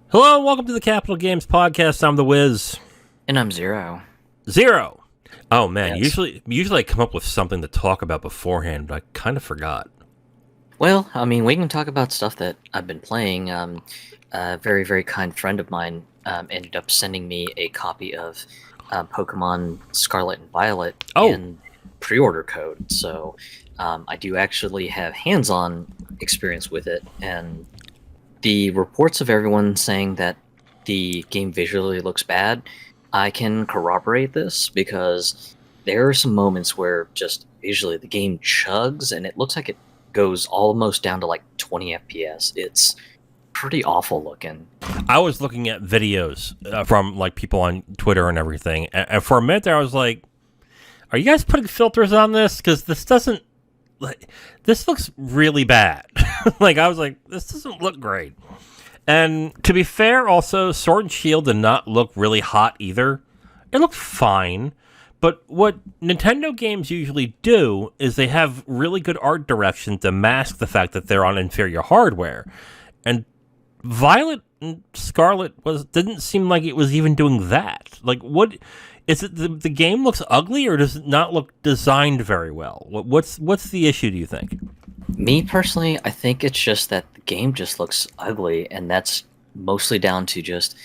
Hello and welcome to the Capital Games Podcast. I'm the Wiz. And I'm Zero. Zero. Oh man, Yes. usually I come up with something to talk about beforehand, but I kind of forgot. Well, I mean, we can talk about stuff that I've been playing. A very, very kind friend of mine ended up sending me a copy of Pokemon Scarlet and Violet Oh, in pre-order code. So I do actually have hands-on experience with it, and the reports of everyone saying that the game visually looks bad, I can corroborate this because there are some moments where just visually the game chugs and it looks like it goes almost down to like 20 FPS. It's pretty awful looking. I was looking at videos from like people on Twitter and everything, and for a minute there I was like, "Are you guys putting filters on this? Because this doesn't like this looks really bad." Like I was like, "This doesn't look great." And to be fair, also, Sword and Shield did not look really hot either. It looked fine. But what Nintendo games usually do is they have really good art direction to mask the fact that they're on inferior hardware. And Violet and Scarlet didn't seem like it was even doing that. Like, what is it? The game looks ugly, or does it not look designed very well? What's the issue? Do you think? Me personally, I think it's just that the game just looks ugly, and that's mostly down to just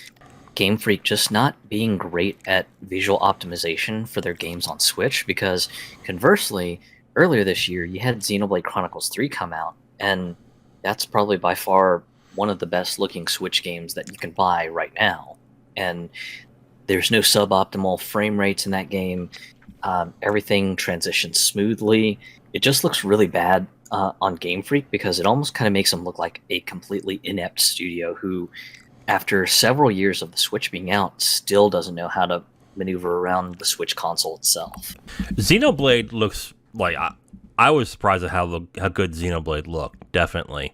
Game Freak just not being great at visual optimization for their games on Switch. Because conversely, earlier this year, you had Xenoblade Chronicles 3 come out, and that's probably by far one of the best looking Switch games that you can buy right now. And there's no suboptimal frame rates in that game. Everything transitions smoothly. It just looks really bad on Game Freak because it almost kind of makes them look like a completely inept studio who, after several years of the Switch being out, still doesn't know how to maneuver around the Switch console itself. Xenoblade looks like I was surprised at how good Xenoblade looked. Definitely,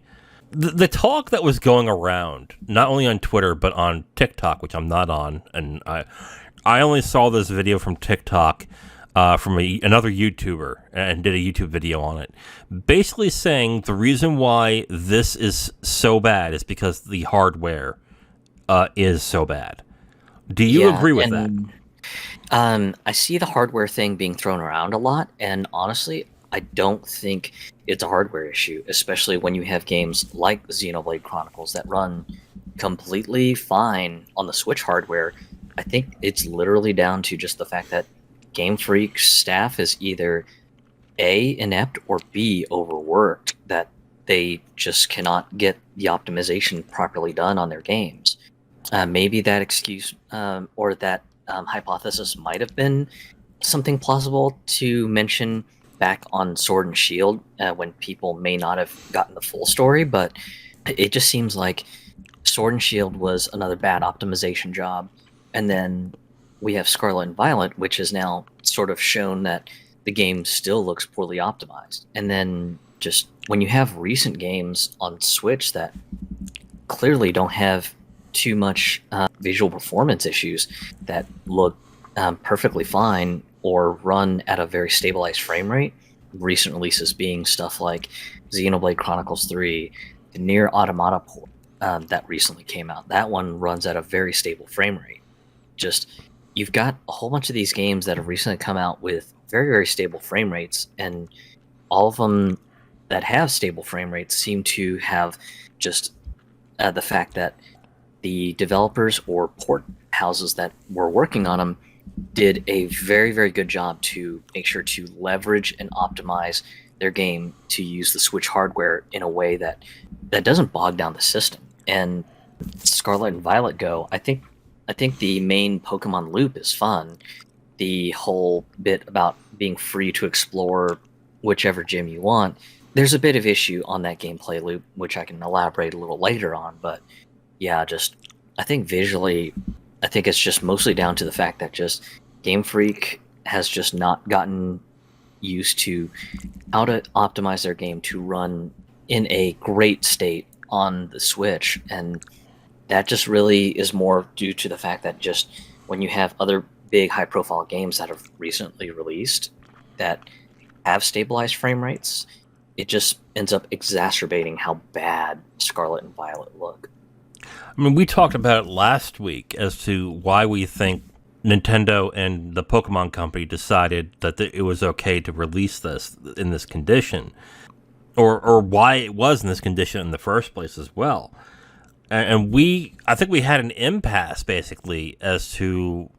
the talk that was going around not only on Twitter but on TikTok, which I'm not on, and I only saw this video from TikTok from another YouTuber and did a YouTube video on it, basically saying the reason why this is so bad is because the hardware is so bad. Do you Yeah, agree with that? and I see the hardware thing being thrown around a lot, and honestly, I don't think it's a hardware issue, especially when you have games like Xenoblade Chronicles that run completely fine on the Switch hardware. I think it's literally down to just the fact that Game Freak staff is either A, inept, or B, overworked, that they just cannot get the optimization properly done on their games. Maybe that excuse or that hypothesis might have been something plausible to mention back on Sword and Shield when people may not have gotten the full story, but it just seems like Sword and Shield was another bad optimization job. And then we have Scarlet and Violet, which has now sort of shown that the game still looks poorly optimized. And then just when you have recent games on Switch that clearly don't have too much visual performance issues that look perfectly fine or run at a very stabilized frame rate. Recent releases being stuff like Xenoblade Chronicles 3, the Near Automata port that recently came out. That one runs at a very stable frame rate. Just you've got a whole bunch of these games that have recently come out with very, very stable frame rates, and all of them that have stable frame rates seem to have just the fact that the developers or port houses that were working on them did a very, very good job to make sure to leverage and optimize their game to use the Switch hardware in a way that doesn't bog down the system. And Scarlet and Violet go, I think the main Pokemon loop is fun. The whole bit about being free to explore whichever gym you want. There's a bit of issue on that gameplay loop, which I can elaborate a little later on, but yeah, just I think visually, I think it's just mostly down to the fact that just Game Freak has just not gotten used to how to optimize their game to run in a great state on the Switch, and that just really is more due to the fact that just when you have other big high profile games that have recently released that have stabilized frame rates, it just ends up exacerbating how bad Scarlet and Violet look. I mean, we talked about it last week as to why we think Nintendo and the Pokemon Company decided that it was okay to release this in this condition, or why it was in this condition in the first place as well. And I think we had an impasse basically as to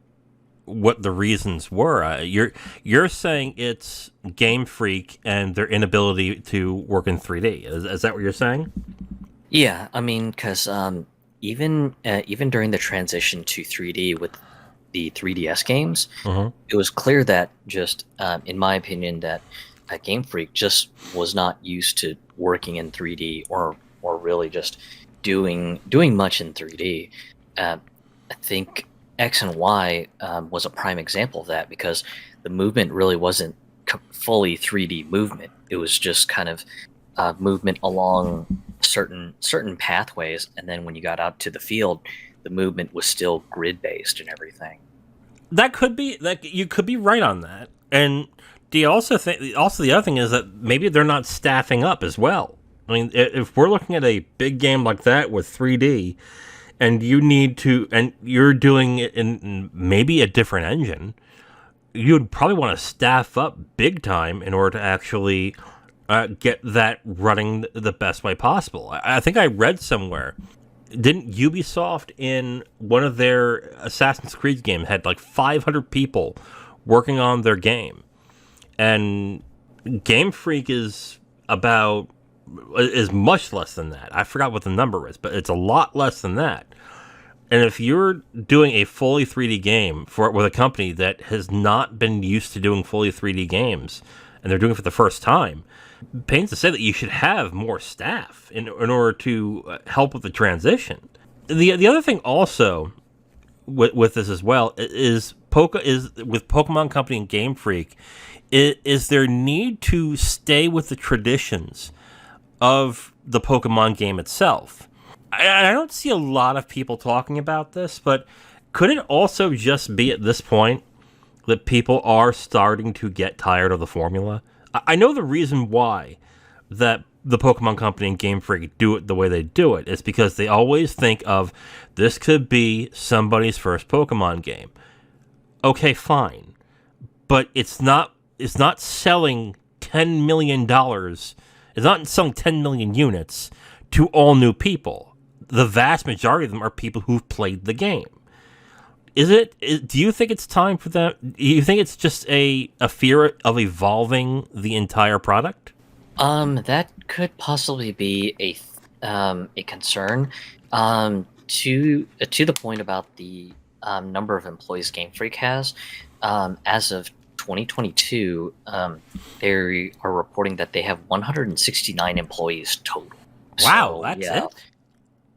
what the reasons were. You're saying it's Game Freak and their inability to work in 3D. Is that what you're saying? Yeah, I mean, because even during the transition to 3D with the 3DS games, it was clear that just, in my opinion, that Game Freak just was not used to working in 3D or really just doing much in 3D. I think X and Y was a prime example of that because the movement really wasn't fully 3D movement. It was just kind of movement along certain pathways, and then when you got out to the field, the movement was still grid based and everything. That could be that you could be right on that. And do you also think the other thing is that maybe they're not staffing up as well? I mean, if we're looking at a big game like that with 3D, and you're doing it in maybe a different engine, you'd probably want to staff up big time in order to actually get that running the best way possible. I think I read somewhere, didn't Ubisoft in one of their Assassin's Creed games had like 500 people working on their game, and Game Freak is much less than that. I forgot what the number is, but it's a lot less than that. And if you're doing a fully 3D game with a company that has not been used to doing fully 3D games, and they're doing it for the first time, pains to say that you should have more staff in order to help with the transition. The other thing also with this as well is with Pokemon Company and Game Freak is their need to stay with the traditions of the Pokemon game itself. I don't see a lot of people talking about this, but could it also just be at this point that people are starting to get tired of the formula? I know the reason why that the Pokemon Company and Game Freak do it the way they do it is because they always think of this could be somebody's first Pokemon game. Okay, fine. But it's not selling $10 million. It's not selling 10 million units to all new people. The vast majority of them are people who've played the game. Do you think it's time for them? Do you think it's just a fear of evolving the entire product? That could possibly be a concern. To the point about the number of employees Game Freak has, as of 2022, they are reporting that they have 169 employees total. Wow, So, that's yeah, it.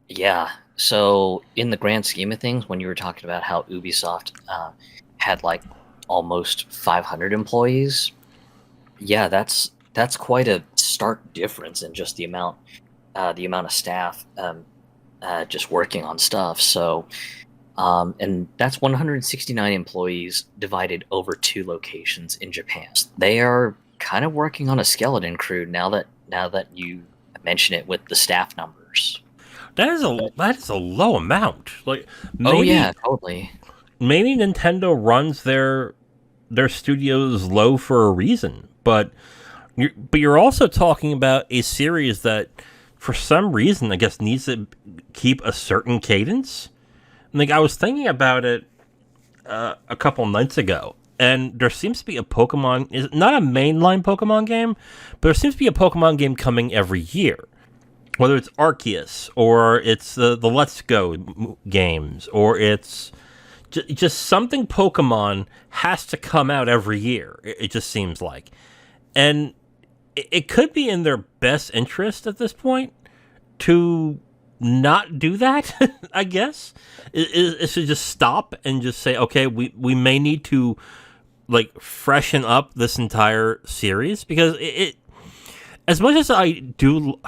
yeah. So in the grand scheme of things, when you were talking about how Ubisoft had like almost 500 employees, yeah, that's quite a stark difference in just the amount of staff just working on stuff. So, and that's 169 employees divided over 2 locations in Japan. They are kind of working on a skeleton crew now that you mention it with the staff numbers. That is a low amount. Like Oh yeah, totally. maybe Nintendo runs their studios low for a reason, but you're also talking about a series that for some reason I guess needs to keep a certain cadence. Like I was thinking about it a couple nights ago, and there seems to be a Pokemon, is not a mainline Pokemon game, but there seems to be a Pokemon game coming every year. Whether it's Arceus, or it's the Let's Go games, or it's just something Pokemon has to come out every year, it just seems like. And it could be in their best interest at this point to not do that, I guess. Is to just stop and just say, okay, we may need to like freshen up this entire series, because it as much as I do.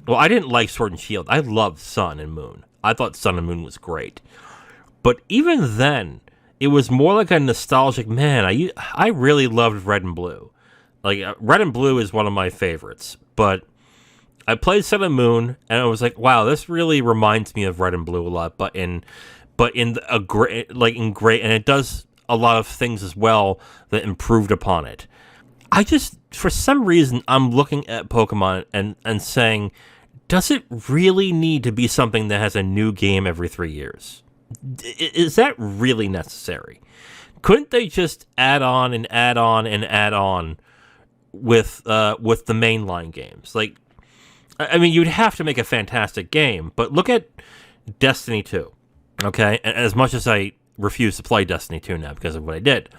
Well, I didn't like Sword and Shield. I loved Sun and Moon. I thought Sun and Moon was great. But even then, it was more like a nostalgic, man, I really loved Red and Blue. Like, Red and Blue is one of my favorites. But I played Sun and Moon, and I was like, wow, this really reminds me of Red and Blue a lot, but in a great, like in great, and it does a lot of things as well that improved upon it. I just, for some reason, I'm looking at Pokemon and saying, does it really need to be something that has a new game every 3 years? Is that really necessary? Couldn't they just add on and add on and add on with the mainline games? Like, I mean, you'd have to make a fantastic game, but look at Destiny 2, okay? And as much as I refuse to play Destiny 2 now because of what I did,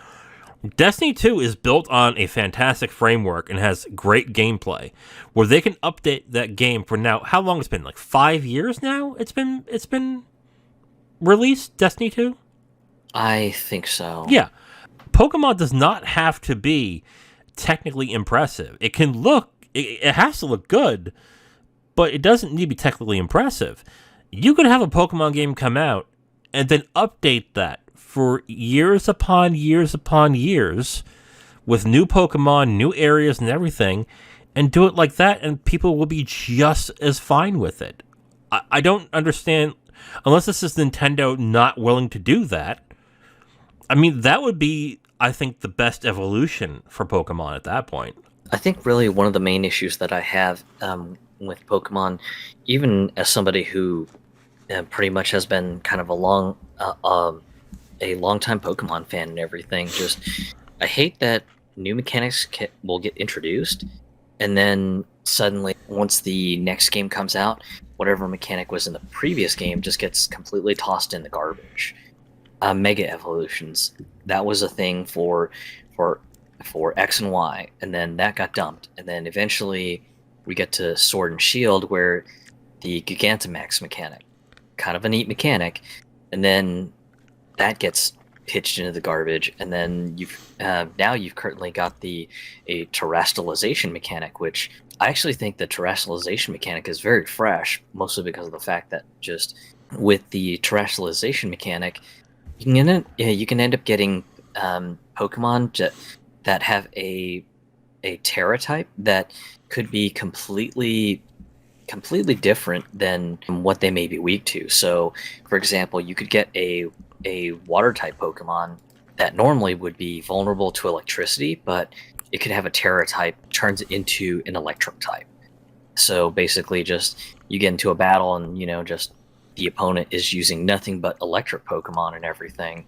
Destiny 2 is built on a fantastic framework and has great gameplay, where they can update that game for now. How long it's been? Like 5 years now? It's been released, Destiny 2? I think so. Yeah. Pokemon does not have to be technically impressive. It can look, it has to look good, but it doesn't need to be technically impressive. You could have a Pokemon game come out and then update that for years upon years upon years with new Pokemon, new areas and everything, and do it like that, and people will be just as fine with it. I don't understand, unless this is Nintendo not willing to do that. I mean, that would be, I think, the best evolution for Pokemon at that point. I think really one of the main issues that I have with Pokemon, even as somebody who pretty much has been kind of a long-time Pokemon fan and everything, just I hate that new mechanics will get introduced, and then suddenly, once the next game comes out, whatever mechanic was in the previous game just gets completely tossed in the garbage. Mega evolutions, that was a thing for X and Y, and then that got dumped, and then eventually we get to Sword and Shield, where the Gigantamax mechanic, kind of a neat mechanic, and then that gets pitched into the garbage, and then you've currently got a terrestrialization mechanic, which I actually think the terrestrialization mechanic is very fresh, mostly because of the fact that just with the terrestrialization mechanic, you can end up getting Pokemon that have a Terra type that could be completely different than what they may be weak to. So, for example, you could get a water type Pokemon that normally would be vulnerable to electricity, but it could have a Terra type, turns it into an electric type. So basically, just you get into a battle, and just the opponent is using nothing but electric Pokemon and everything.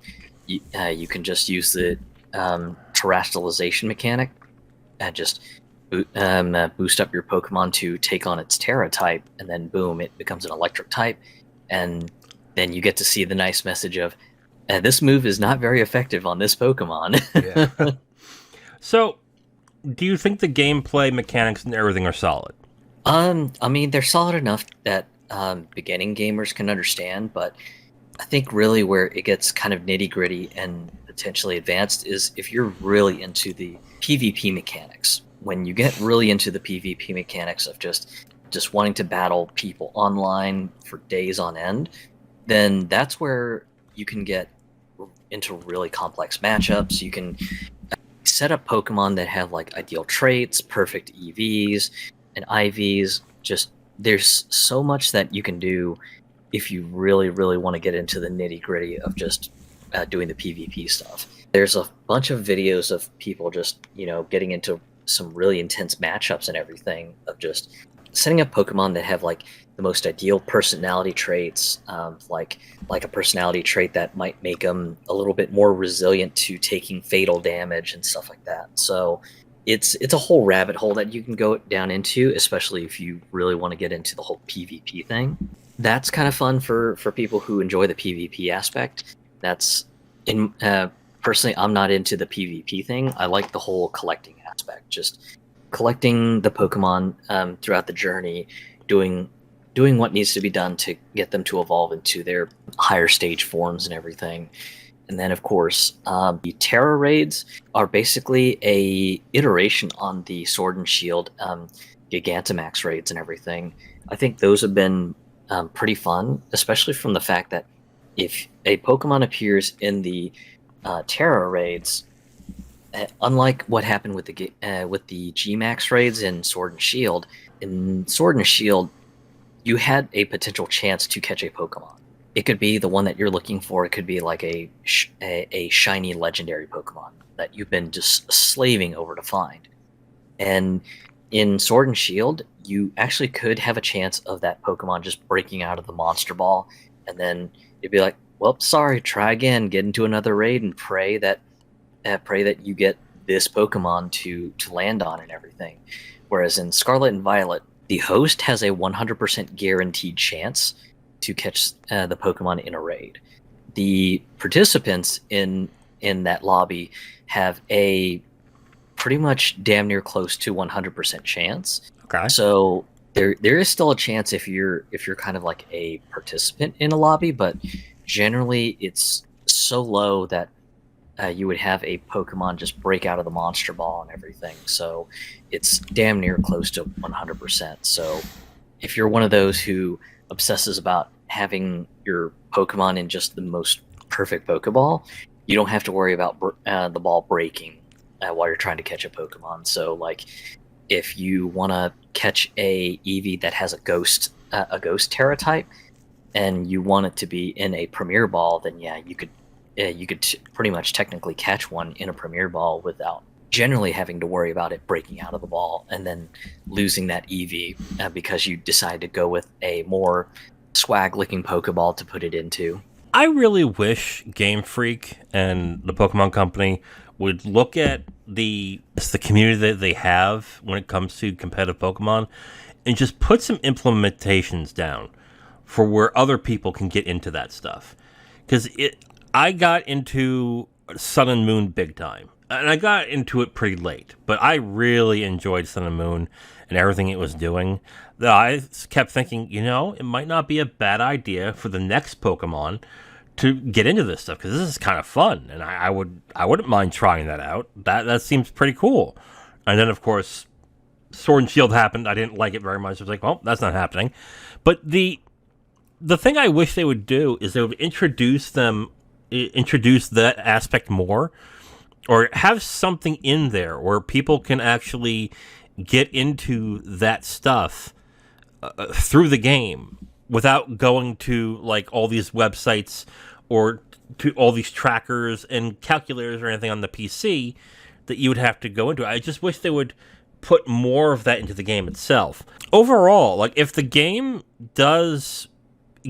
You can just use the terrestrialization mechanic and just boost up your Pokemon to take on its Terra type, and then boom, it becomes an electric type, and then you get to see the nice message of, this move is not very effective on this Pokemon. Yeah. So, do you think the gameplay mechanics and everything are solid? I mean, they're solid enough that beginning gamers can understand, but I think really where it gets kind of nitty gritty and potentially advanced is if you're really into the PvP mechanics. When you get really into the PvP mechanics of just wanting to battle people online for days on end, then that's where you can get into really complex matchups. You can set up Pokemon that have like ideal traits, perfect EVs and IVs. Just there's so much that you can do if you really, really want to get into the nitty gritty of just doing the PvP stuff. There's a bunch of videos of people just, getting into some really intense matchups and everything, of just setting up Pokemon that have like the most ideal personality traits, like a personality trait that might make them a little bit more resilient to taking fatal damage and stuff like that. So it's a whole rabbit hole that you can go down into, especially if you really want to get into the whole PvP thing. That's kind of fun for people who enjoy the PvP aspect. That's personally, I'm not into the PvP thing. I like the whole collecting aspect, just collecting the Pokemon throughout the journey, doing what needs to be done to get them to evolve into their higher stage forms and everything. And then, of course, the Terra raids are basically a iteration on the Sword and Shield Gigantamax raids and everything. I think those have been pretty fun, especially from the fact that if a Pokemon appears in the Terra raids, unlike what happened with the G-Max raids in Sword and Shield, in Sword and Shield, you had a potential chance to catch a Pokemon. It could be the one that you're looking for. It could be like a shiny legendary Pokemon that you've been just slaving over to find. And in Sword and Shield, you actually could have a chance of that Pokemon just breaking out of the Monster Ball, and then you'd be like, "Well, sorry, try again. Get into another raid and pray that you get this Pokemon to land on and everything." Whereas in Scarlet and Violet, the host has a 100% guaranteed chance to catch the Pokemon in a raid. The participants in that lobby have a pretty much damn near close to 100% chance. Okay. So there is still a chance if you're kind of like a participant in a lobby, but generally it's so low that you would have a Pokemon just break out of the Monster Ball and everything. So it's damn near close to 100%. So if you're one of those who obsesses about having your Pokemon in just the most perfect Pokeball, you don't have to worry about the ball breaking while you're trying to catch a Pokemon. So like if you want to catch a Eevee that has a ghost Terra type and you want it to be in a Premier Ball, then yeah, you could pretty much technically catch one in a Premier Ball without generally having to worry about it breaking out of the ball and then losing that Eevee because you decide to go with a more swag-looking Pokeball to put it into. I really wish Game Freak and the Pokemon Company would look at the community that they have when it comes to competitive Pokemon and just put some implementations down for where other people can get into that stuff. Because I got into Sun and Moon big time. And I got into it pretty late, but I really enjoyed Sun and Moon and everything it was doing. I kept thinking, it might not be a bad idea for the next Pokemon to get into this stuff, because this is kind of fun, and I wouldn't mind trying that out. That seems pretty cool. And then, of course, Sword and Shield happened. I didn't like it very much. I was like, well, that's not happening. But the thing I wish they would do is they would introduce that aspect more, or have something in there where people can actually get into that stuff through the game without going to like all these websites or to all these trackers and calculators or anything on the PC that you would have to go into. I just wish they would put more of that into the game itself. Overall, like if the game does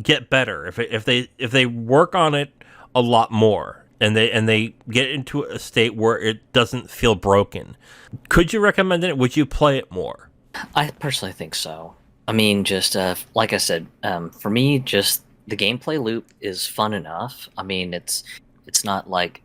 get better, if they work on it a lot more, and they get into a state where it doesn't feel broken, could you recommend it? Would you play it more? I personally think so. I mean, just like I said, for me, just the gameplay loop is fun enough. I mean, it's not like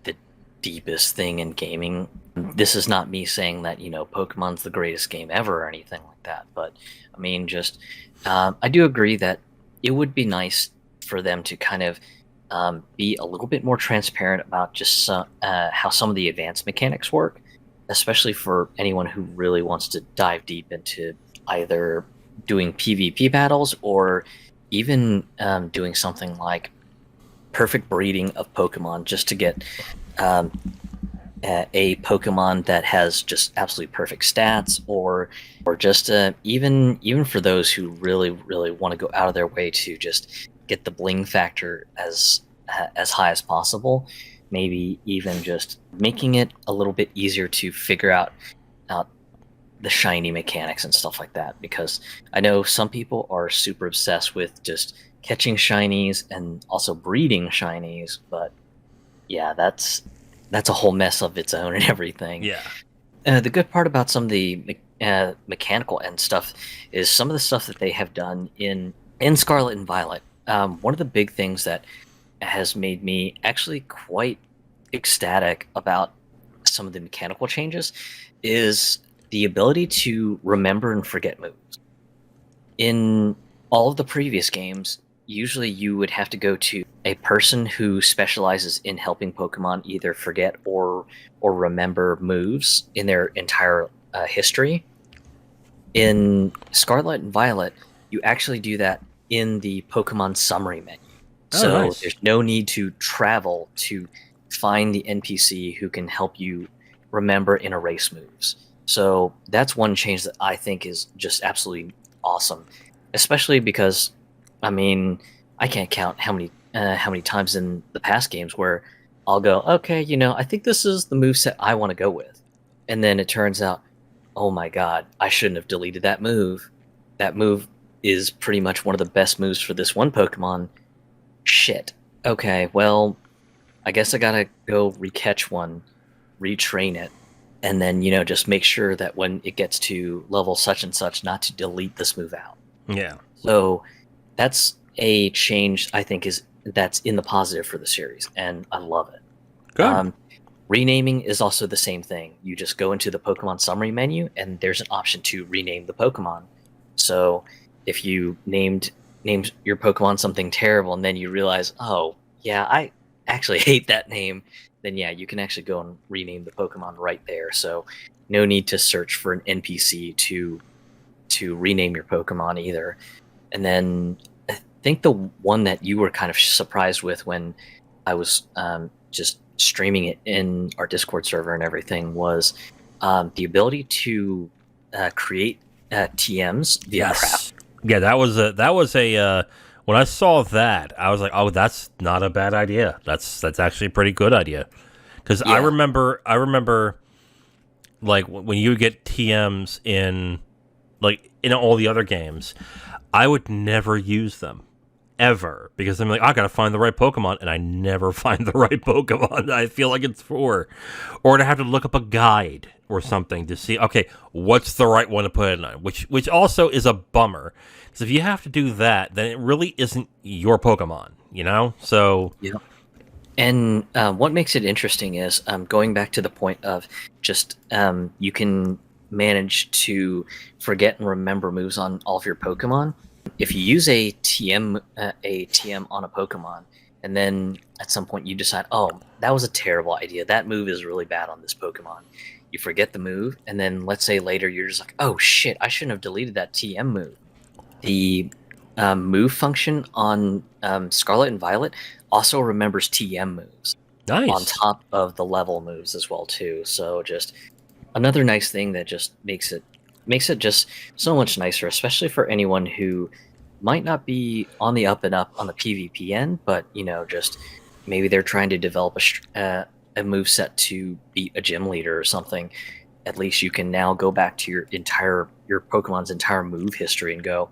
the deepest thing in gaming. This is not me saying that Pokemon's the greatest game ever or anything like that. But I mean, just I do agree that it would be nice for them to kind of be a little bit more transparent about just how some of the advanced mechanics work, especially for anyone who really wants to dive deep into either doing PvP battles or even doing something like perfect breeding of Pokemon just to get a Pokemon that has just absolutely perfect stats, or just even for those who really want to go out of their way to just get the bling factor as high as possible. Maybe even just making it a little bit easier to figure out the shiny mechanics and stuff like that, because I know some people are super obsessed with just catching shinies and also breeding shinies, but yeah, that's a whole mess of its own and everything. Yeah. The good part about some of the mechanical end stuff is some of the stuff that they have done in Scarlet and Violet. One of the big things that has made me actually quite ecstatic about some of the mechanical changes is the ability to remember and forget moves. In all of the previous games, usually you would have to go to a person who specializes in helping Pokemon either forget or remember moves in their entire history. In Scarlet and Violet, you actually do that in the Pokemon summary menu. So nice. There's no need to travel to find the NPC who can help you remember and erase moves. So that's one change that I think is just absolutely awesome, especially because, I mean, I can't count how many times in the past games where I'll go, okay, I think this is the moveset I want to go with, and then it turns out, oh my god, I shouldn't have deleted that move. That move is pretty much one of the best moves for this one Pokemon. Shit. Okay, well, I guess I gotta go recatch one, retrain it, and then just make sure that when it gets to level such and such, not to delete this move out. Yeah. So that's a change I think that's in the positive for the series, and I love it. Good. Renaming is also the same thing. You just go into the Pokemon summary menu, and there's an option to rename the Pokemon. So if you named your Pokemon something terrible, and then you realize, oh yeah, I actually hate that name, then yeah, you can actually go and rename the Pokemon right there. So no need to search for an NPC to rename your Pokemon either. And then I think the one that you were kind of surprised with when I was just streaming it in our Discord server and everything was the ability to create TMs via craft. Yeah, that was a when I saw that, I was like, oh, that's not a bad idea. That's actually a pretty good idea. Because Yeah. I remember like when you would get TMs in all the other games, I would never use them ever because I'm like, I gotta find the right Pokemon, and I never find the right Pokemon I feel like it's for, or to have to look up a guide or something to see, okay, what's the right one to put it on, which also is a bummer because if you have to do that, then it really isn't your Pokemon, So Yeah. And what makes it interesting is going back to the point of just you can manage to forget and remember moves on all of your Pokemon. If you use a TM on a Pokemon, and then at some point you decide, oh, that was a terrible idea. That move is really bad on this Pokemon. You forget the move, and then let's say later you're just like, oh shit, I shouldn't have deleted that TM move. The move function on Scarlet and Violet also remembers TM moves nice. on top of the level moves as well too. So just another nice thing that just makes it just so much nicer, especially for anyone who might not be on the up and up on the PvP end, but just maybe they're trying to develop a move set to beat a gym leader or something. At least you can now go back to your Pokemon's entire move history and go,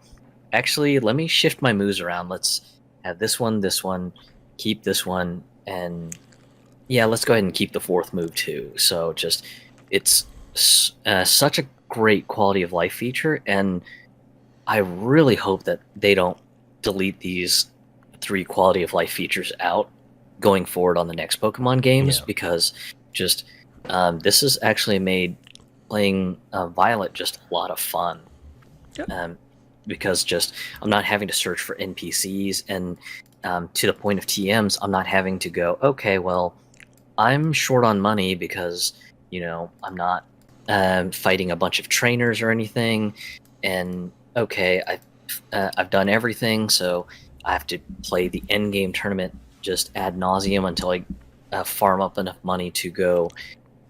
actually, let me shift my moves around. Let's have this one, keep this one, and yeah, let's go ahead and keep the fourth move too. So just it's such a great quality of life feature, and I really hope that they don't delete these 3 quality of life features out going forward on the next Pokemon games, because just this has actually made playing Violet just a lot of fun. Yep. Because just I'm not having to search for NPCs, and to the point of TMs, I'm not having to go, okay, well, I'm short on money because I'm not fighting a bunch of trainers or anything, and okay, I've done everything, so I have to play the end game tournament just ad nauseum until I farm up enough money to go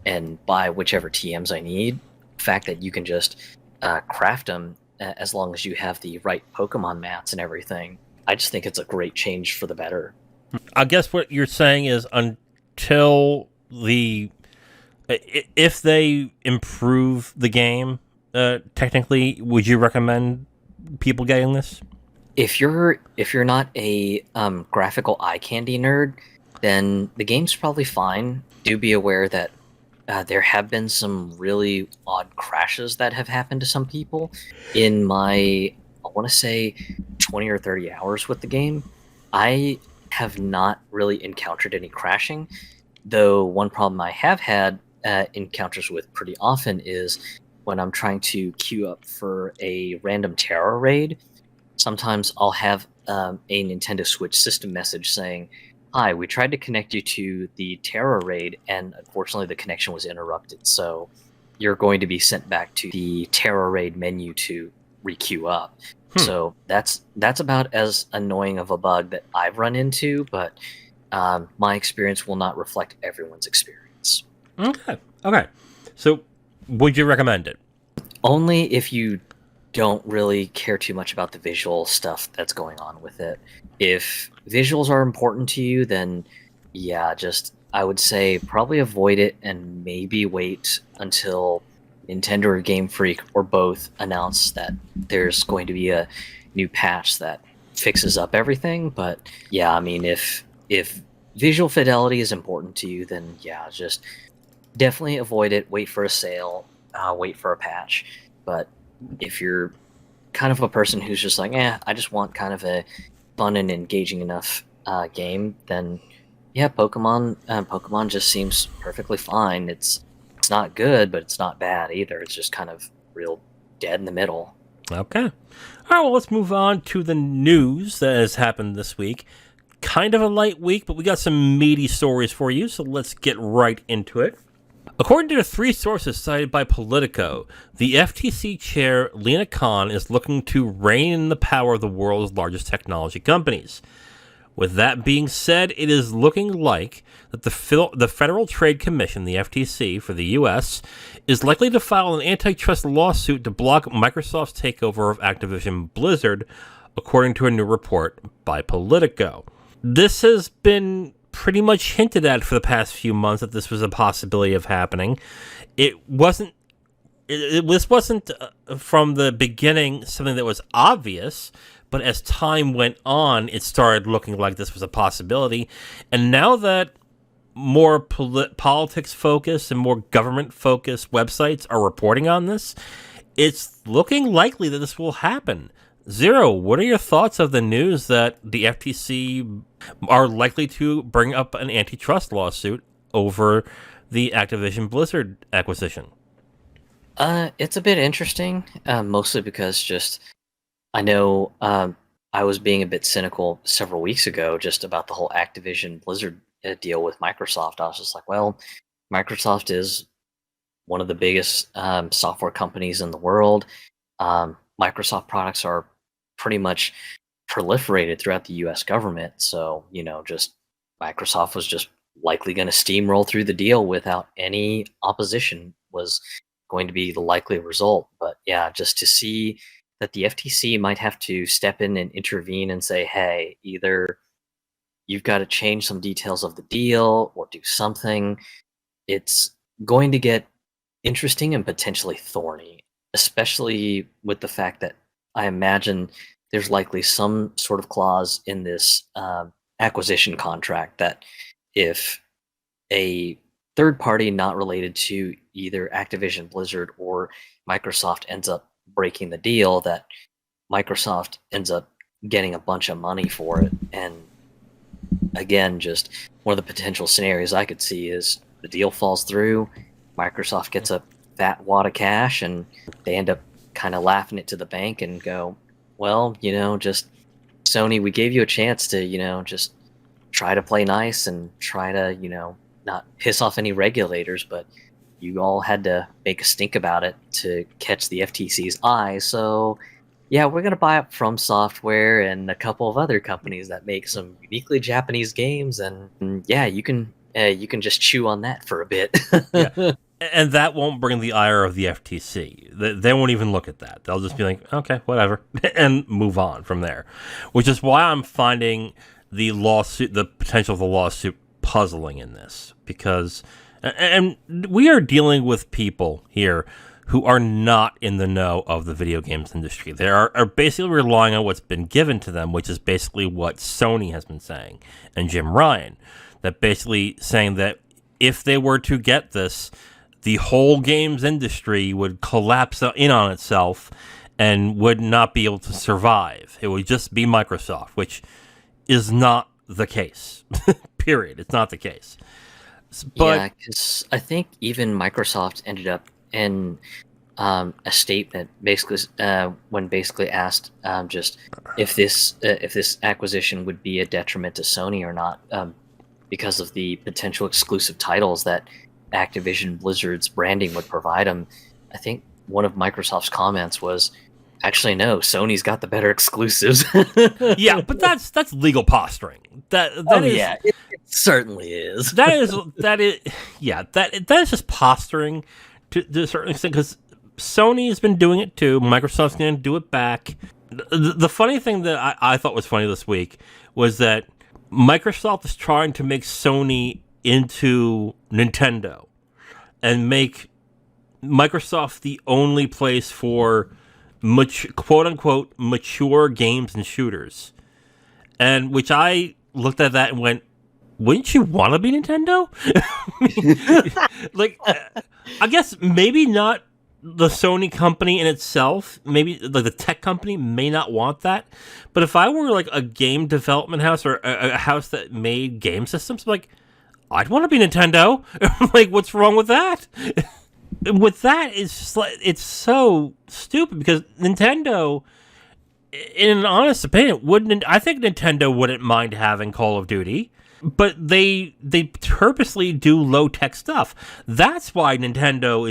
and buy whichever TMs I need. The fact that you can just craft them as long as you have the right Pokemon mats and everything, I just think it's a great change for the better. I guess what you're saying is until if they improve the game, technically, would you recommend people getting this? If you're not a graphical eye candy nerd, then the game's probably fine. Do be aware that there have been some really odd crashes that have happened to some people in my, I want to say, 20 or 30 hours with the game. I have not really encountered any crashing, though one problem I have had encounters with pretty often is when I'm trying to queue up for a random Terra raid. Sometimes I'll have a Nintendo Switch system message saying, "Hi, we tried to connect you to the Terra raid, and unfortunately the connection was interrupted. So you're going to be sent back to the Terra raid menu to requeue up." So that's about as annoying of a bug that I've run into, but my experience will not reflect everyone's experience. Okay. So Would you recommend it? Only if you don't really care too much about the visual stuff that's going on with it. If visuals are important to you, then yeah, just I would say probably avoid it and maybe wait until Nintendo or Game Freak or both announce that there's going to be a new patch that fixes up everything. But yeah, I mean, if visual fidelity is important to you, then yeah, just definitely avoid it. Wait for a sale. Wait for a patch. But if you're kind of a person who's just like, I just want kind of a fun and engaging enough game, then yeah, Pokemon just seems perfectly fine. It's not good, but it's not bad either. It's just kind of real dead in the middle. Okay. All right, well, let's move on to the news that has happened this week. Kind of a light week, but we got some meaty stories for you, so let's get right into it. According to the 3 sources cited by Politico, the FTC chair, Lena Khan, is looking to rein in the power of the world's largest technology companies. With that being said, it is looking like that the Federal Trade Commission, the FTC, for the U.S., is likely to file an antitrust lawsuit to block Microsoft's takeover of Activision Blizzard, according to a new report by Politico. This has been pretty much hinted at for the past few months that this was a possibility of happening. This wasn't from the beginning something that was obvious, but as time went on, it started looking like this was a possibility. And now that more politics-focused and more government-focused websites are reporting on this, it's looking likely that this will happen. Zero, what are your thoughts of the news that the FTC are likely to bring up an antitrust lawsuit over the Activision Blizzard acquisition? It's a bit interesting, mostly because just I know I was being a bit cynical several weeks ago just about the whole Activision Blizzard deal with Microsoft. I was just like, well, Microsoft is one of the biggest software companies in the world. Microsoft products are pretty much proliferated throughout the US government. So, just Microsoft was just likely going to steamroll through the deal without any opposition was going to be the likely result. But yeah, just to see that the FTC might have to step in and intervene and say, hey, either you've got to change some details of the deal or do something, it's going to get interesting and potentially thorny, especially with the fact that I imagine there's likely some sort of clause in this acquisition contract that if a third party not related to either Activision Blizzard or Microsoft ends up breaking the deal, that Microsoft ends up getting a bunch of money for it. And again, just one of the potential scenarios I could see is the deal falls through, Microsoft gets a fat wad of cash, and they end up kind of laughing it to the bank and go, well, just Sony, we gave you a chance to, just try to play nice and try to, not piss off any regulators, but you all had to make a stink about it to catch the FTC's eye. So, yeah, we're going to buy up From Software and a couple of other companies that make some uniquely Japanese games. And yeah, you can just chew on that for a bit. Yeah. And that won't bring the ire of the FTC. They won't even look at that. They'll just be like, okay, whatever, and move on from there. Which is why I'm finding the potential of the lawsuit puzzling in this. Because, and we are dealing with people here who are not in the know of the video games industry. They are basically relying on what's been given to them, which is basically what Sony has been saying, and Jim Ryan. That basically saying that if they were to get this, the whole games industry would collapse in on itself and would not be able to survive. It would just be Microsoft, which is not the case. Period. It's not the case. But yeah, because I think even Microsoft ended up in a statement basically when basically asked just if this acquisition would be a detriment to Sony or not, because of the potential exclusive titles that Activision Blizzard's branding would provide them. I think one of Microsoft's comments was, actually, no, Sony's got the better exclusives. Yeah, but that's legal posturing. Yeah, it certainly is. that is just posturing to a certain extent because Sony's been doing it too. Microsoft's going to do it back. The funny thing that I thought was funny this week was that Microsoft is trying to make Sony into Nintendo and make Microsoft the only place for quote unquote mature games and shooters. And which I looked at that and went, wouldn't you want to be Nintendo? Like, I guess maybe not the Sony company in itself, maybe like the tech company may not want that. But if I were like a game development house or a house that made game systems, like, I'd want to be Nintendo. Like, what's wrong with that? With that, it's just like, it's so stupid because Nintendo, in an honest opinion, I think Nintendo wouldn't mind having Call of Duty. But they purposely do low tech stuff. That's why Nintendo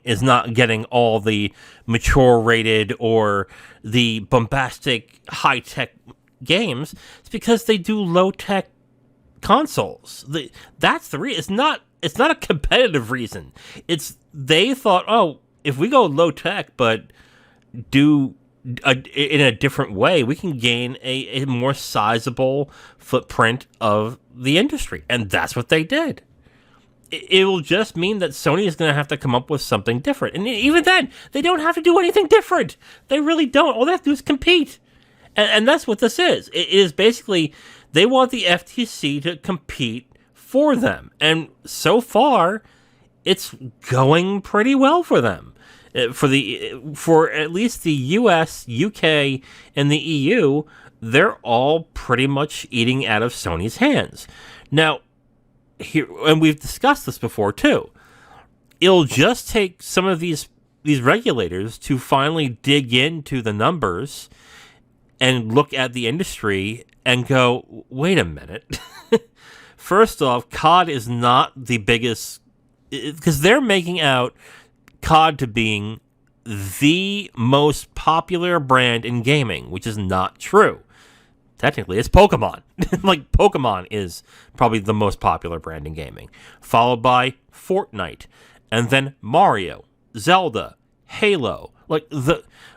is not getting all the mature rated or the bombastic high tech games. It's because they do low tech consoles. That's the reason. It's not a competitive reason. It's they thought, oh, if we go low tech but do in a different way, we can gain a more sizable footprint of the industry. And that's what they did. It will just mean that Sony is going to have to come up with something different. And even then, they don't have to do anything different. They really don't. All they have to do is compete. And that's what this is. It is basically, they want the FTC to compete for them. And so far, it's going pretty well for them. For at least the US, UK, and the EU, they're all pretty much eating out of Sony's hands. Now, here, and we've discussed this before too, it'll just take some of these regulators to finally dig into the numbers and look at the industry and go, wait a minute. First off, COD is not the biggest, because they're making out COD to being the most popular brand in gaming, which is not true. Technically, it's Pokemon. Like, Pokemon is probably the most popular brand in gaming, followed by Fortnite, and then Mario, Zelda, Halo. Like,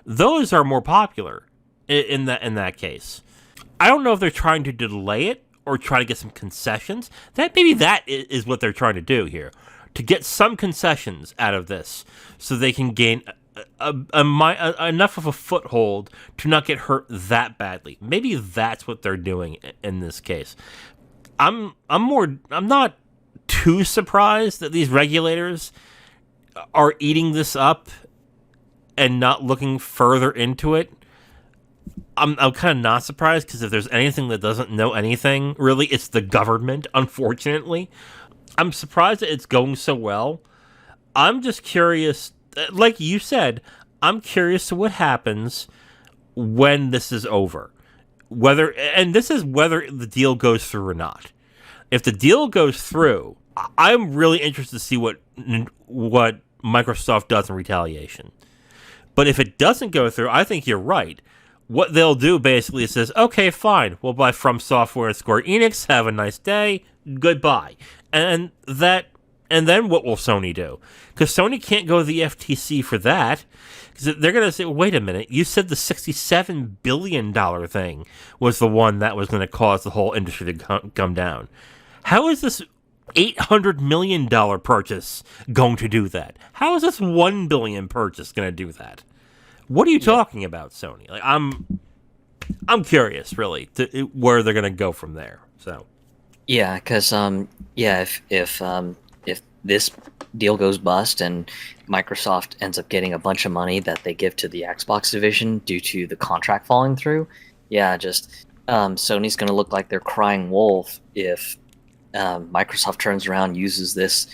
those are more popular in that case. I don't know if they're trying to delay it or try to get some concessions. Maybe that is what they're trying to do here. To get some concessions out of this so they can gain enough of a foothold to not get hurt that badly. Maybe that's what they're doing in this case. I'm not too surprised that these regulators are eating this up and not looking further into it. I'm kind of not surprised because if there's anything that doesn't know anything, really, it's the government, unfortunately. I'm surprised that it's going so well. I'm just curious, like you said, I'm curious to what happens when this is over. Whether the deal goes through or not. If the deal goes through, I'm really interested to see what Microsoft does in retaliation. But if it doesn't go through, I think you're right. What they'll do basically is says, okay, fine, we'll buy From Software and Square Enix, have a nice day, goodbye. And then what will Sony do? Because Sony can't go to the FTC for that. Because they're going to say, wait a minute, you said the $67 billion thing was the one that was going to cause the whole industry to come down. How is this $800 million purchase going to do that? How is this $1 billion purchase going to do that? What are you talking about, Sony? Like, I'm curious, really, to where they're going to go from there. So, yeah, because if this deal goes bust and Microsoft ends up getting a bunch of money that they give to the Xbox division due to the contract falling through, Sony's going to look like they're crying wolf if Microsoft turns around and uses this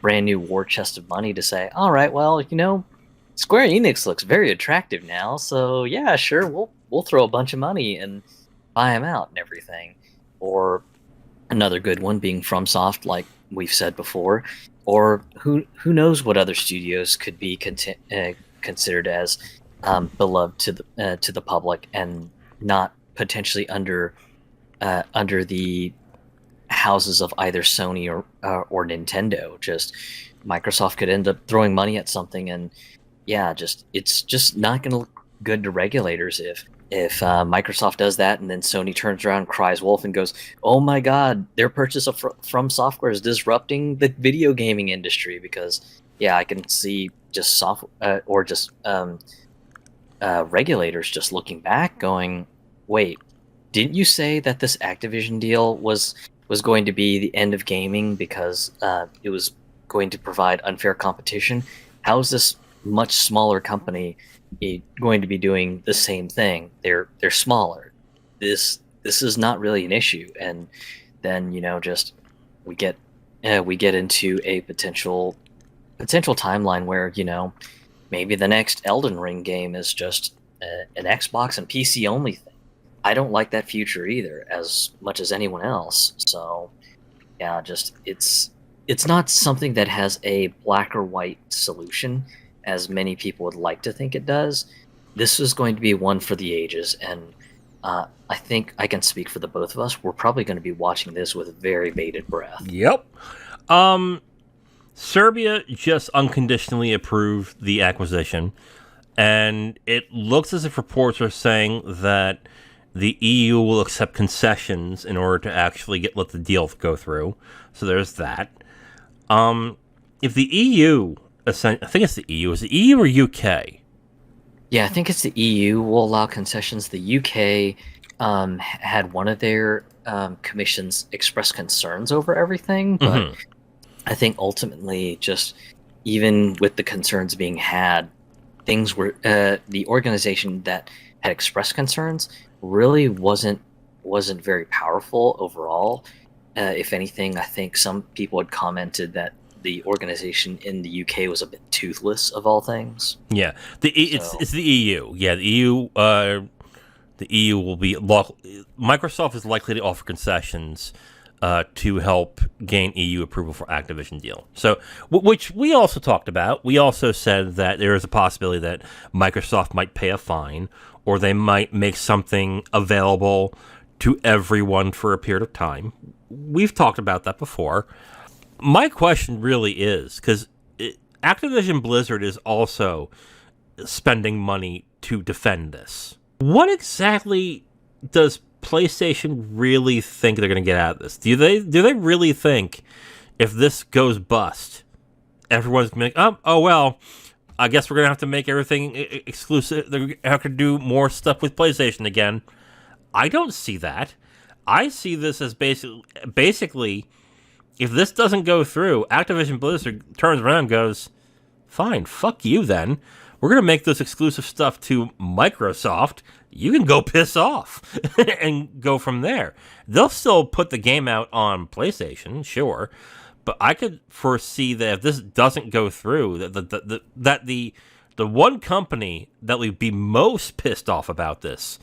brand new war chest of money to say, all right, well, Square Enix looks very attractive now, so yeah, sure, we'll throw a bunch of money and buy them out and everything. Or another good one being FromSoft, like we've said before, or who knows what other studios could be considered as beloved to the public and not potentially under the houses of either Sony or Nintendo. Just Microsoft could end up throwing money at something, and yeah, it's just not going to look good to regulators if Microsoft does that, and then Sony turns around, cries wolf, and goes, "Oh my God, their purchase of From Software is disrupting the video gaming industry." Because yeah, I can see just regulators just looking back, going, "Wait, didn't you say that this Activision deal was going to be the end of gaming because it was going to provide unfair competition? How is this much smaller company going to be doing the same thing? They're smaller. This is not really an issue." And then just we get into a potential timeline where maybe the next Elden Ring game is just an Xbox and PC only thing. I don't like that future either, as much as anyone else. So yeah, just it's not something that has a black or white solution, as many people would like to think it does. This is going to be one for the ages, and I think I can speak for the both of us. We're probably going to be watching this with very bated breath. Yep. Serbia just unconditionally approved the acquisition, and it looks as if reports are saying that the EU will accept concessions in order to actually let the deal go through. So there's that. If the EU, I think it's the EU. Is it EU or UK? Yeah, I think it's the EU will allow concessions. The UK had one of their commissions express concerns over everything, but I think ultimately, just even with the concerns being had, things were the organization that had expressed concerns really wasn't very powerful overall. If anything, I think some people had commented that the organization in the UK was a bit toothless of all things. Yeah, it's the EU. Yeah, the EU. The EU will be Microsoft is likely to offer concessions to help gain EU approval for Activision deal. So, which we also talked about. We also said that there is a possibility that Microsoft might pay a fine, or they might make something available to everyone for a period of time. We've talked about that before. My question really is, because Activision Blizzard is also spending money to defend this. What exactly does PlayStation really think they're going to get out of this? Do they really think if this goes bust, everyone's going to be like, oh well, I guess we're going to have to make everything exclusive. They're going to have to do more stuff with PlayStation again. I don't see that. I see this as basically, if this doesn't go through, Activision Blizzard turns around and goes, fine, fuck you then. We're going to make this exclusive stuff to Microsoft. You can go piss off and go from there. They'll still put the game out on PlayStation, sure, but I could foresee that if this doesn't go through, that the one company that would be most pissed off about this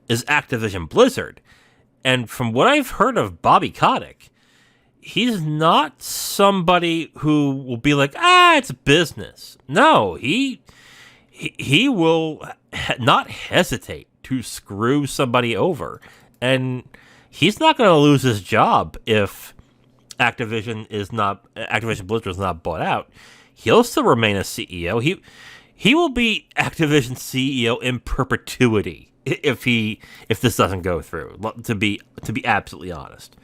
is Activision Blizzard. And from what I've heard of Bobby Kotick, he's not somebody who will be like, it's business. No, he will not hesitate to screw somebody over. And he's not going to lose his job if Activision Blizzard is not bought out. He'll still remain a CEO. He will be Activision CEO in perpetuity if this doesn't go through, to be absolutely honest.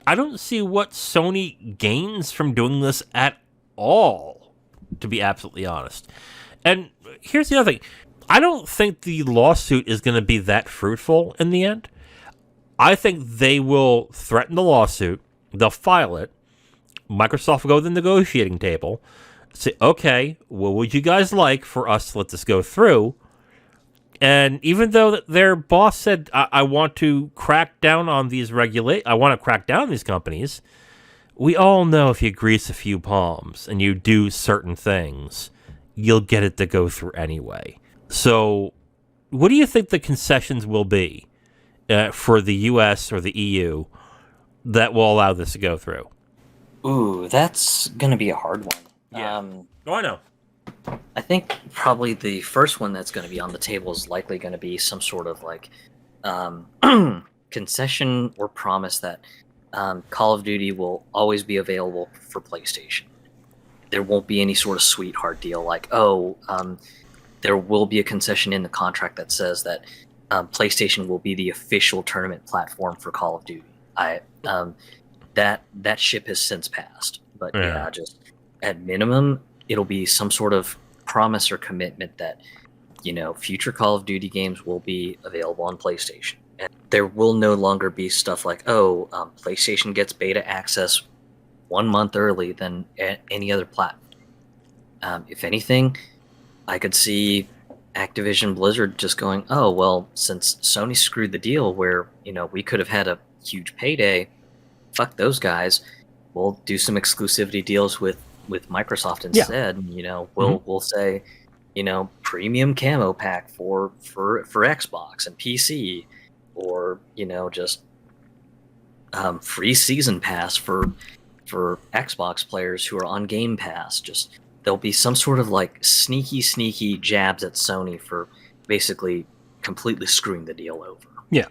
I don't see what Sony gains from doing this at all, to be absolutely honest. And here's the other thing. I don't think the lawsuit is going to be that fruitful in the end. I think they will threaten the lawsuit. They'll file it. Microsoft will go to the negotiating table, say, okay, what would you guys like for us to let this go through? And even though their boss said, I want to crack down on these I want to crack down on these companies, we all know if you grease a few palms and you do certain things, you'll get it to go through anyway. So what do you think the concessions will be for the US or the EU that will allow this to go through? Ooh, that's going to be a hard one. Yeah. I know. I think probably the first one that's going to be on the table is likely going to be some sort of concession or promise that Call of Duty will always be available for PlayStation. There won't be any sort of sweetheart deal like, there will be a concession in the contract that says that PlayStation will be the official tournament platform for Call of Duty. That ship has since passed, but yeah, just at minimum, it'll be some sort of promise or commitment that future Call of Duty games will be available on PlayStation. And there will no longer be stuff like, PlayStation gets beta access 1 month early than any other platform. If anything, I could see Activision Blizzard just going, oh, well, since Sony screwed the deal where, we could have had a huge payday, fuck those guys. We'll do some exclusivity deals with Microsoft instead. Yeah. We'll say, premium camo pack for Xbox and PC, or just free season pass for Xbox players who are on Game Pass. Just there'll be some sort of like sneaky jabs at Sony for basically completely screwing the deal over. Yeah,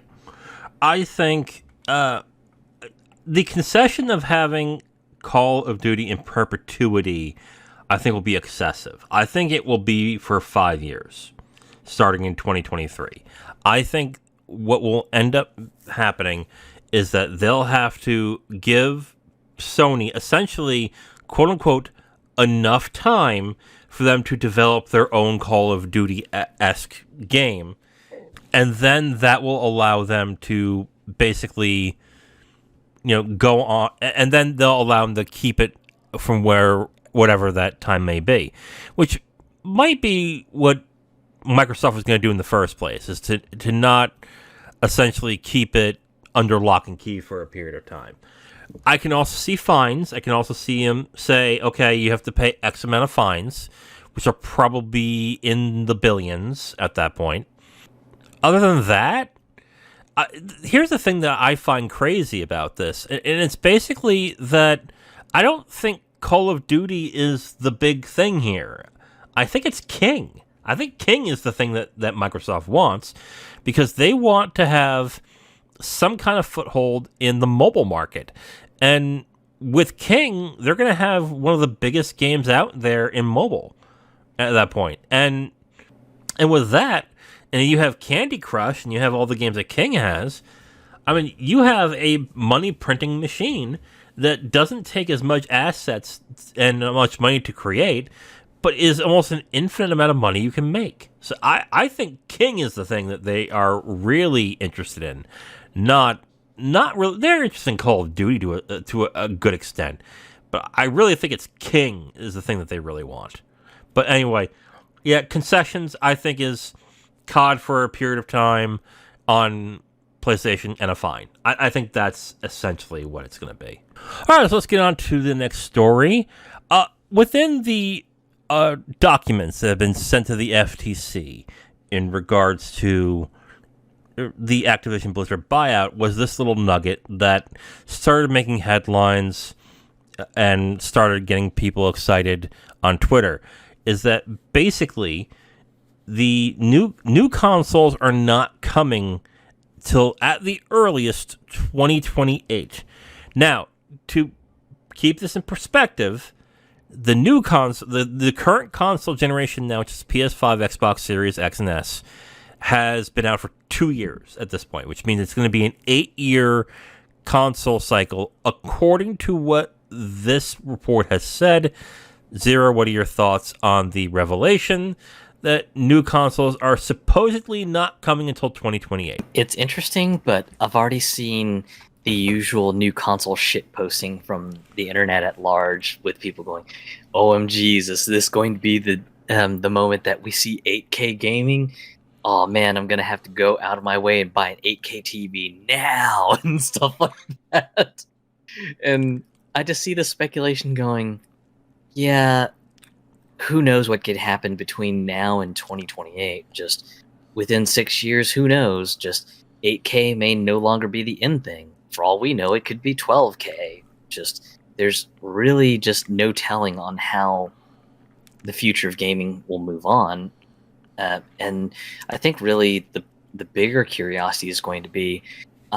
I think the concession of having Call of Duty in perpetuity, I think, will be excessive. I think it will be for 5 years, starting in 2023. I think what will end up happening is that they'll have to give Sony essentially, quote unquote, enough time for them to develop their own Call of Duty-esque game. And then that will allow them to basically, go on. And then they'll allow them to keep it from whatever that time may be. Which might be what Microsoft was going to do in the first place, is to not essentially keep it under lock and key for a period of time. I can also see fines. I can also see him say, okay, you have to pay X amount of fines, which are probably in the billions at that point. Other than that, here's the thing that I find crazy about this, and it's basically that I don't think Call of Duty is the big thing here. I think it's King. I think King is the thing that Microsoft wants, because they want to have some kind of foothold in the mobile market. And with King, they're going to have one of the biggest games out there in mobile at that point. And with that, and you have Candy Crush, and you have all the games that King has, I mean, you have a money printing machine that doesn't take as much assets and much money to create, but is almost an infinite amount of money you can make. So I think King is the thing that they are really interested in. Not really. They're interested in Call of Duty to a good extent, but I really think it's King is the thing that they really want. But anyway, yeah, concessions I think is COD for a period of time on PlayStation and a fine. I think that's essentially what it's going to be. All right, so let's get on to the next story. Within the documents that have been sent to the FTC in regards to the Activision Blizzard buyout was this little nugget that started making headlines and started getting people excited on Twitter, is that basically the new consoles are not coming till at the earliest 2028. Now, to keep this in perspective, the new console, the current console generation now, which is PS5, Xbox Series X and S, has been out for 2 years at this point, which means it's going to be an 8-year console cycle, according to what this report has said. Zero, what are your thoughts on the revelation that new consoles are supposedly not coming until 2028? It's interesting, but I've already seen the usual new console shit posting from the internet at large, with people going, "OMGs, is this going to be the moment that we see 8K gaming? Oh man, I'm gonna have to go out of my way and buy an 8K TV now," and stuff like that. And I just see the speculation going, yeah, who knows what could happen between now and 2028? Just within 6 years, who knows? Just 8K may no longer be the end thing. For all we know, it could be 12K. Just there's really just no telling on how the future of gaming will move on. And I think really the bigger curiosity is going to be,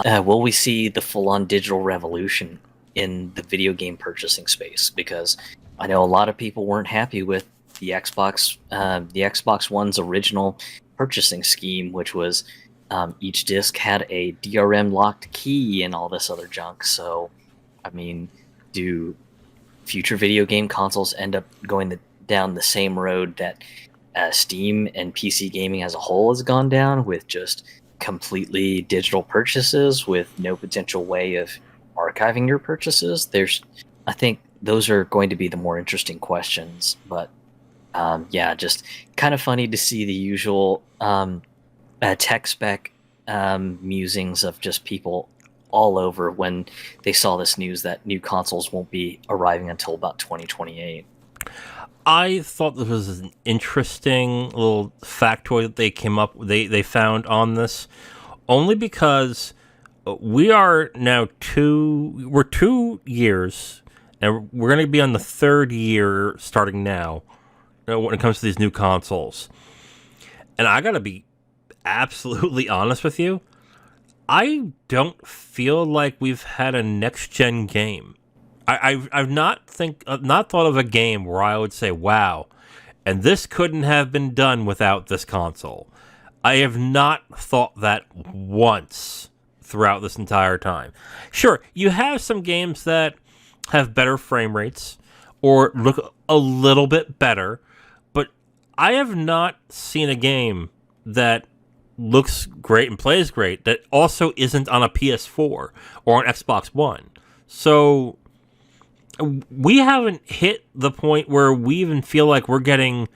Will we see the full-on digital revolution in the video game purchasing space? Because I know a lot of people weren't happy with the Xbox One's original purchasing scheme, which was each disc had a DRM locked key and all this other junk. So, I mean, do future video game consoles end up going down the same road that Steam and PC gaming as a whole has gone down, with just completely digital purchases with no potential way of archiving your purchases? I think those are going to be the more interesting questions. But yeah, just kind of funny to see the usual tech spec musings of just people all over when they saw this news that new consoles won't be arriving until about 2028. I thought this was an interesting little factoid that they found on this, only because we are now 2 years, and we're going to be on the third year starting now when it comes to these new consoles. And I got to be absolutely honest with you, I don't feel like we've had a next-gen game. I've not thought of a game where I would say, wow, and this couldn't have been done without this console. I have not thought that once throughout this entire time. Sure, you have some games that have better frame rates or look a little bit better, but I have not seen a game that looks great and plays great that also isn't on a PS4 or an Xbox One. So we haven't hit the point where we even feel like we're getting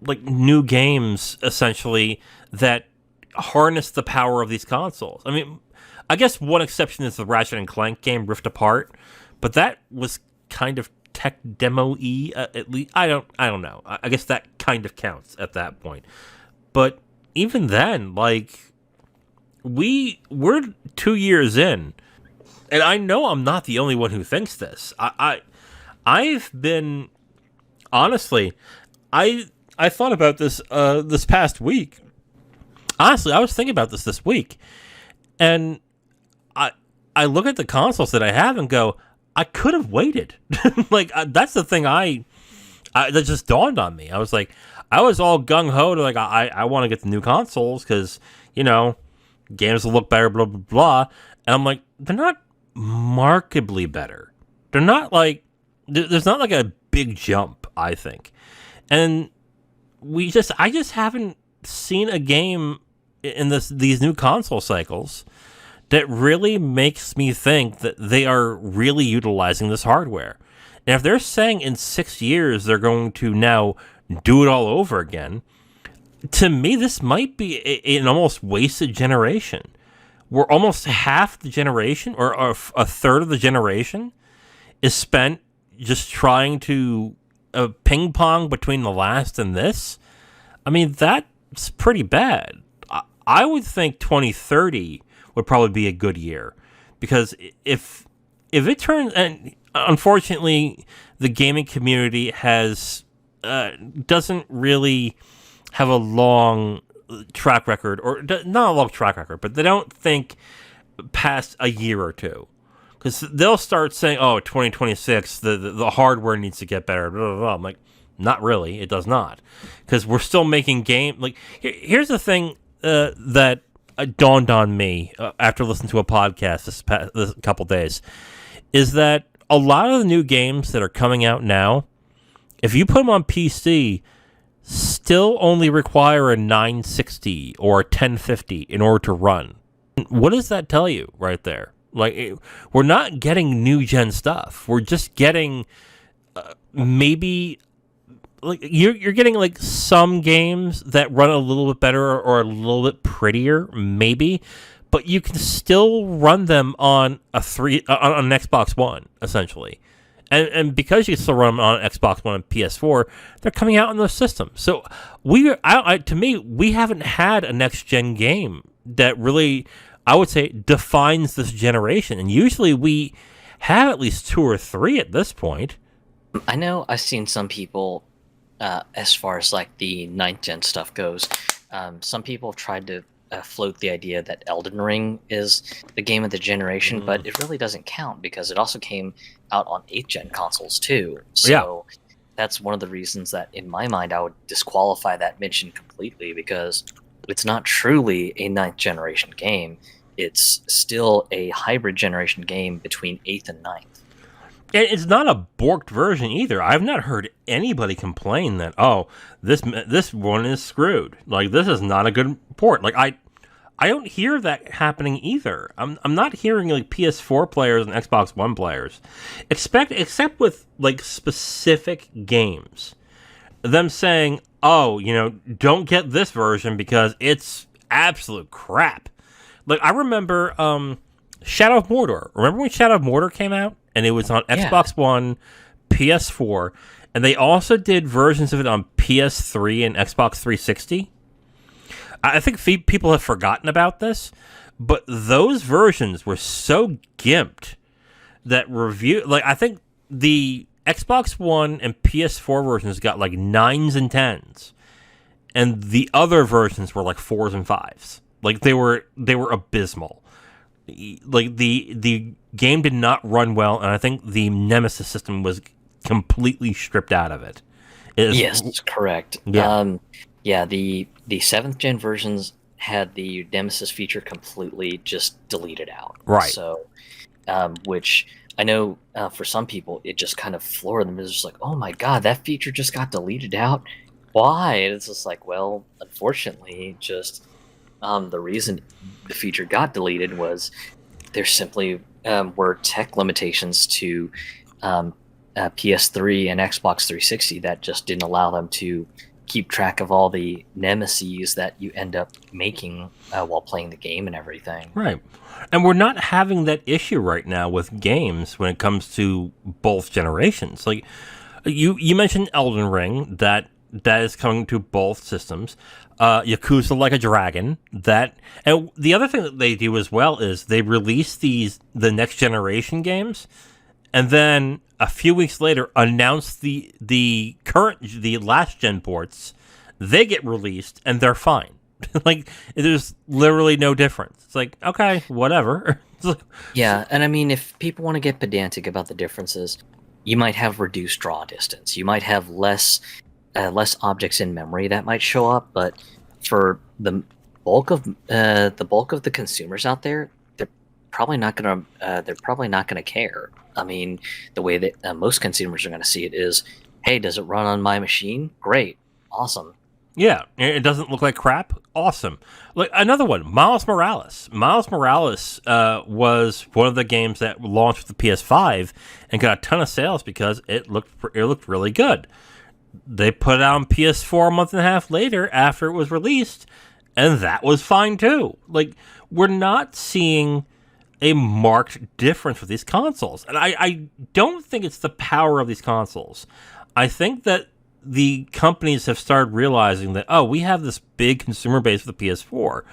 like new games essentially that harness the power of these consoles. I mean, I guess one exception is the Ratchet and Clank game Rift Apart, but that was kind of tech demo-y at least. I don't know. I guess that kind of counts at that point. But even then, like, we're 2 years in. And I know I'm not the only one who thinks this. I've been, honestly, I thought about this this past week. Honestly, I was thinking about this week, and I look at the consoles that I have and go, I could have waited. Like that's the thing that just dawned on me. I was like, I was all gung ho to like I want to get the new consoles because games will look better, blah blah blah, and I'm like, they're not markedly better. They're not like there's not like a big jump, I think. And I just haven't seen a game in these new console cycles that really makes me think that they are really utilizing this hardware. And if they're saying in 6 years they're going to now do it all over again, to me this might be an almost wasted generation. Where almost half the generation, or a third of the generation, is spent just trying to ping pong between the last and this. I mean, that's pretty bad. I would think 2030 would probably be a good year, because if it turns, and unfortunately, the gaming community doesn't really have a long track record, or not a long track record, but they don't think past a year or two, because they'll start saying, "Oh, 2026, the hardware needs to get better." Blah, blah, blah. I'm like, not really. It does not, because we're still making game. Like, here's the thing that dawned on me after listening to a podcast this couple days, is that a lot of the new games that are coming out now, if you put them on PC, still only require a 960 or a 1050 in order to run. What does that tell you right there? Like, we're not getting new gen stuff. We're just getting maybe like you're getting like some games that run a little bit better or a little bit prettier, maybe, but you can still run them on an Xbox One essentially. And because you can still run them on Xbox One and PS4, they're coming out on those systems. So to me, we haven't had a next gen game that really, I would say, defines this generation. And usually we have at least 2 or 3 at this point. I know I've seen some people, as far as like the 9th gen stuff goes, some people have tried to float the idea that Elden Ring is the game of the generation, but it really doesn't count because it also came out on 8th gen consoles too. So that's one of the reasons that, in my mind, I would disqualify that mention completely because it's not truly a 9th generation game. It's still a hybrid generation game between 8th and 9th. And it's not a borked version either. I've not heard anybody complain that, oh, this one is screwed. Like, this is not a good port. Like, I don't hear that happening either. I'm not hearing like PS4 players and Xbox One players, except with like specific games, them saying, oh, don't get this version because it's absolute crap. Like, I remember Shadow of Mordor. Remember when Shadow of Mordor came out? And it was on Xbox One, PS4, and they also did versions of it on PS3 and Xbox 360. I think people have forgotten about this, but those versions were so gimped that I think the Xbox One and PS4 versions got like 9s and 10s, and the other versions were like 4s and 5s. Like they were abysmal. Like the game did not run well, and I think the Nemesis system was completely stripped out of it. Yes, correct. Yeah. The 7th gen versions had the Nemesis feature completely just deleted out. Right. So, which I know for some people it just kind of floored them. It's just like, oh my god, that feature just got deleted out. Why? And it's just like, well, unfortunately, just the reason the feature got deleted was there simply were tech limitations to PS3 and Xbox 360 that just didn't allow them to keep track of all the nemesis that you end up making while playing the game and everything. Right. And we're not having that issue right now with games when it comes to both generations. Like you mentioned Elden Ring, that is coming to both systems. Yakuza Like a Dragon, and the other thing that they do as well is they release the next generation games, and then a few weeks later announce the last gen ports. They get released and they're fine. Like there's literally no difference. It's like, okay, whatever. Yeah, and I mean, if people want to get pedantic about the differences, you might have reduced draw distance. You might have less objects in memory that might show up, but for the bulk of the consumers out there, they're probably not gonna care. I mean, the way that most consumers are gonna see it is, hey, does it run on my machine? Great, awesome. Yeah, it doesn't look like crap. Awesome. Like another one, Miles Morales. Miles Morales was one of the games that launched with the PS5 and got a ton of sales because it looked really good. They put it out on PS4 a month and a half later after it was released, and that was fine too. Like, we're not seeing a marked difference with these consoles. And I don't think it's the power of these consoles. I think that the companies have started realizing that, oh, we have this big consumer base with the PS4.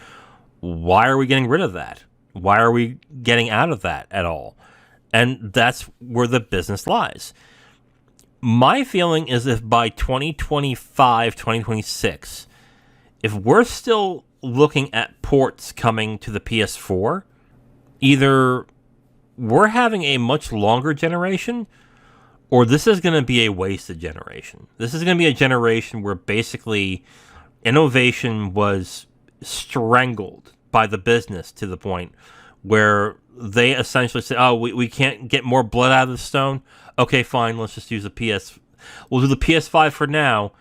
Why are we getting rid of that? Why are we getting out of that at all? And that's where the business lies. My feeling is if by 2025, 2026, if we're still looking at ports coming to the PS4, either we're having a much longer generation, or this is going to be a wasted generation. This is going to be a generation where basically innovation was strangled by the business to the point where they essentially say, oh, we can't get more blood out of the stone. Okay, fine, let's just use we'll do the PS5 for now,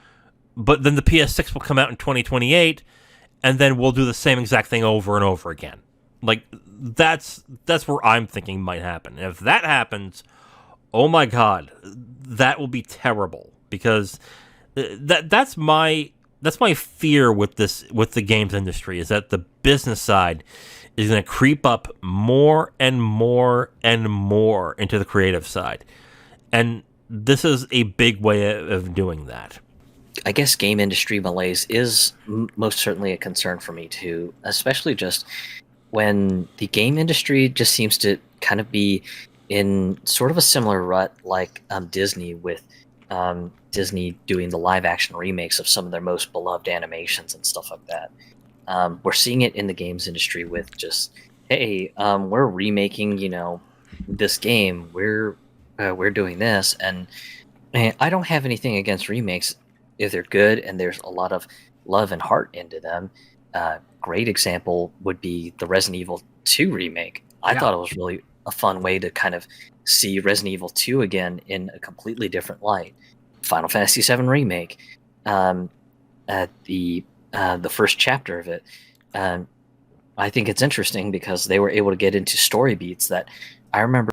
but then the PS6 will come out in 2028, and then we'll do the same exact thing over and over again. Like, that's where I'm thinking might happen. And if that happens, oh my god, that will be terrible, because that's my fear with the games industry, is that the business side is going to creep up more and more and more into the creative side. And this is a big way of doing that. I guess game industry malaise is most certainly a concern for me too, especially just when the game industry just seems to kind of be in sort of a similar rut like Disney, with Disney doing the live action remakes of some of their most beloved animations and stuff like that. We're seeing it in the games industry with just, hey, we're remaking, this game. We're doing this, and I don't have anything against remakes if they're good and there's a lot of love and heart into them. Great example would be the Resident Evil 2 remake. I Yeah. thought it was really a fun way to kind of see Resident Evil 2 again in a completely different light. Final Fantasy 7 remake, um, the first chapter of it. Um, I think it's interesting because they were able to get into story beats that I remember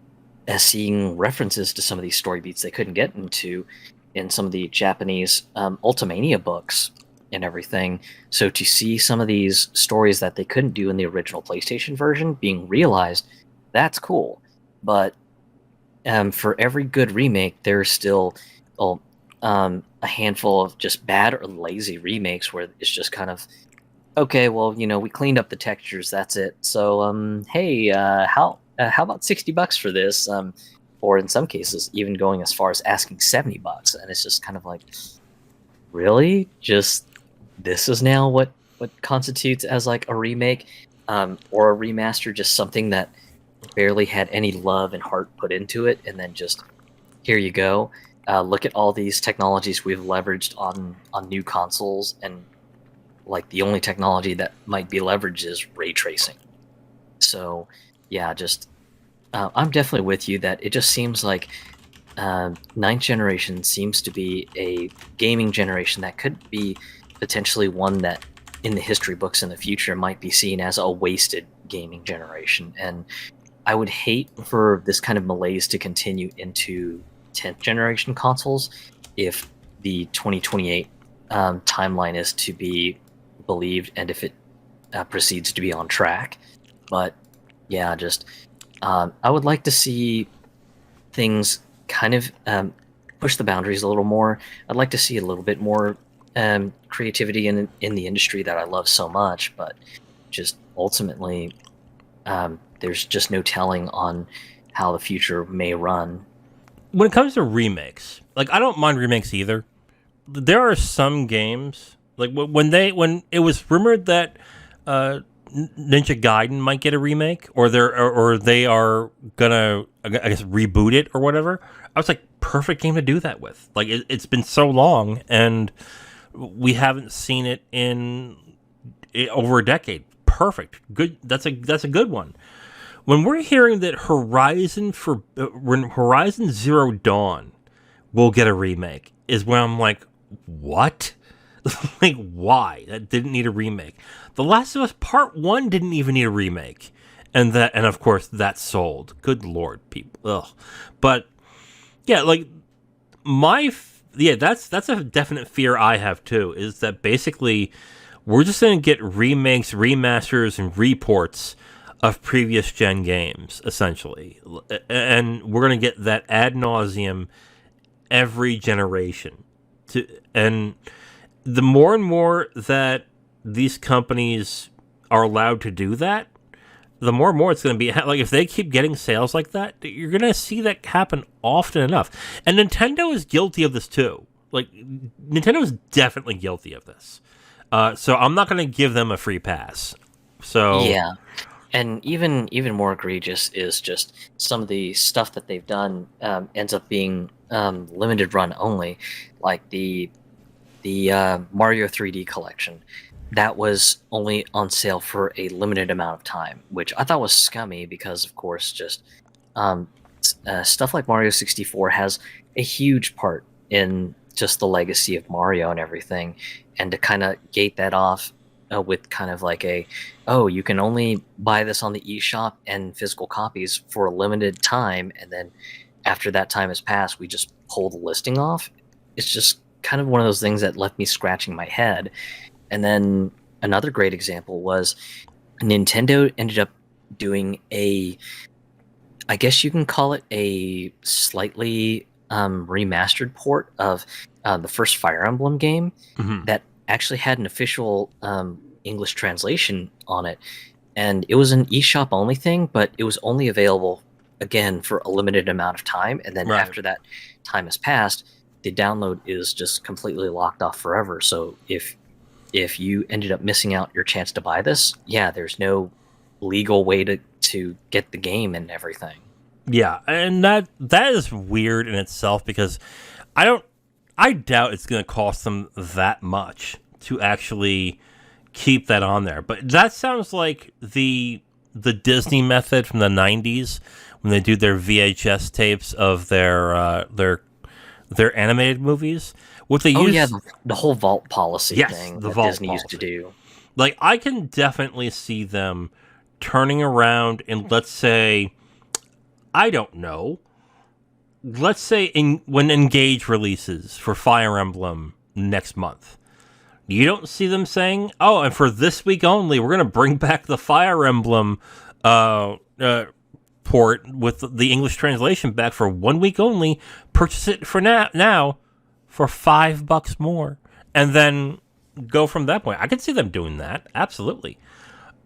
seeing references to some of these story beats they couldn't get into in some of the Japanese Ultimania books and everything. So to see some of these stories that they couldn't do in the original PlayStation version being realized, that's cool. But for every good remake, there's still a handful of just bad or lazy remakes where it's just kind of, okay, well, we cleaned up the textures, that's it. So, hey, how about $60 for this? Or in some cases, even going as far as asking $70, and it's just kind of like, really, just this is now what constitutes as like a remake, or a remaster, just something that barely had any love and heart put into it, and then just here you go. Look at all these technologies we've leveraged on new consoles, and like the only technology that might be leveraged is ray tracing. So yeah, just I'm definitely with you that it just seems like ninth generation seems to be a gaming generation that could be potentially one that in the history books in the future might be seen as a wasted gaming generation. And I would hate for this kind of malaise to continue into 10th generation consoles if the 2028 timeline is to be believed, and if it proceeds to be on track. But yeah, just I would like to see things kind of push the boundaries a little more. I'd like to see a little bit more creativity in the industry that I love so much, but just ultimately, there's just no telling on how the future may run. When it comes to remakes, like I don't mind remakes either. There are some games like when it was rumored that Ninja Gaiden might get a remake, or they are gonna, I guess, reboot it or whatever. I was like, perfect game to do that with. Like it's been so long, and we haven't seen it in over a decade. Perfect, good. That's a good one. When we're hearing that Horizon Zero Dawn will get a remake, is when I'm like, what? Like, why? That didn't need a remake. The Last of Us Part 1 didn't even need a remake. And of course, that sold. Good Lord, people. Ugh. But, yeah, like, that's a definite fear I have, too, is that basically we're just going to get remakes, remasters, and reports of previous gen games, essentially. And we're going to get that ad nauseum every generation. And the more and more that these companies are allowed to do that, the more and more it's going to be like, if they keep getting sales like that, you're going to see that happen often enough. And Nintendo is guilty of this too. Like, Nintendo is definitely guilty of this. So I'm not going to give them a free pass. So Yeah. And even more egregious is just some of the stuff that they've done ends up being limited run only, like the Mario 3D collection. That was only on sale for a limited amount of time, which I thought was scummy because, of course, just stuff like Mario 64 has a huge part in just the legacy of Mario and everything, and to kind of gate that off with kind of like you can only buy this on the eShop and physical copies for a limited time, and then after that time has passed, we just pull the listing off. It's just kind of one of those things that left me scratching my head. And then another great example was Nintendo ended up doing I guess you can call it a slightly remastered port of the first Fire Emblem game that actually had an official English translation on it. And it was an eShop only thing, but it was only available, again, for a limited amount of time. And then after that time has passed, the download is just completely locked off forever. So if if you ended up missing out your chance to buy this, yeah, there's no legal way to get the game and everything. Yeah, and that is weird in itself because I doubt it's going to cost them that much to actually keep that on there. But that sounds like the Disney method from the 90s when they do their VHS tapes of their animated movies. What they use, the whole vault policy yes, thing the that vault Disney used to policy. do. Like, I can definitely see them turning around and, let's say, I don't know, let's say when Engage releases for Fire Emblem next month, you don't see them saying, "Oh, and for this week only, we're going to bring back the Fire Emblem port with the English translation back for 1 week only. Purchase it for now for $5 more, and then go from that point." I can see them doing that, absolutely.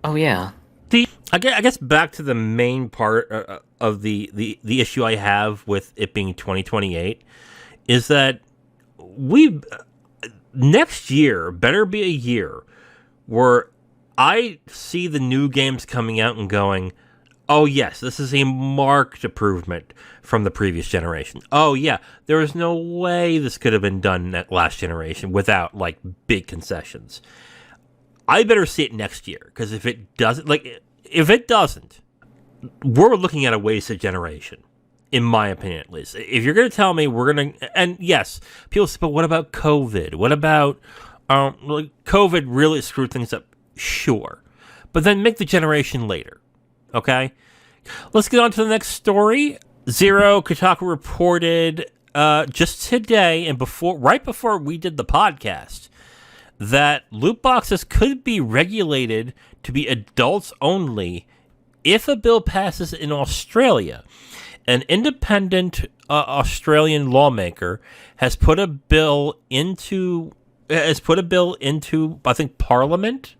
Oh yeah. I guess back to the main part of the issue I have with it being 2028 is that next year better be a year where I see the new games coming out and going, oh yes, this is a marked improvement from the previous generation. Oh yeah, there is no way this could have been done that last generation without like big concessions. I better see it next year, because if it doesn't, we're looking at a wasted generation, in my opinion at least. If you're going to tell me we're going to, and yes, people say, but what about COVID? What about, COVID really screwed things up? Sure. But then make the generation later, okay? Let's get on to the next story. Kotaku reported just today, and right before we did the podcast, that loot boxes could be regulated to be adults only if a bill passes in Australia. An independent Australian lawmaker has put a bill into I think Parliament.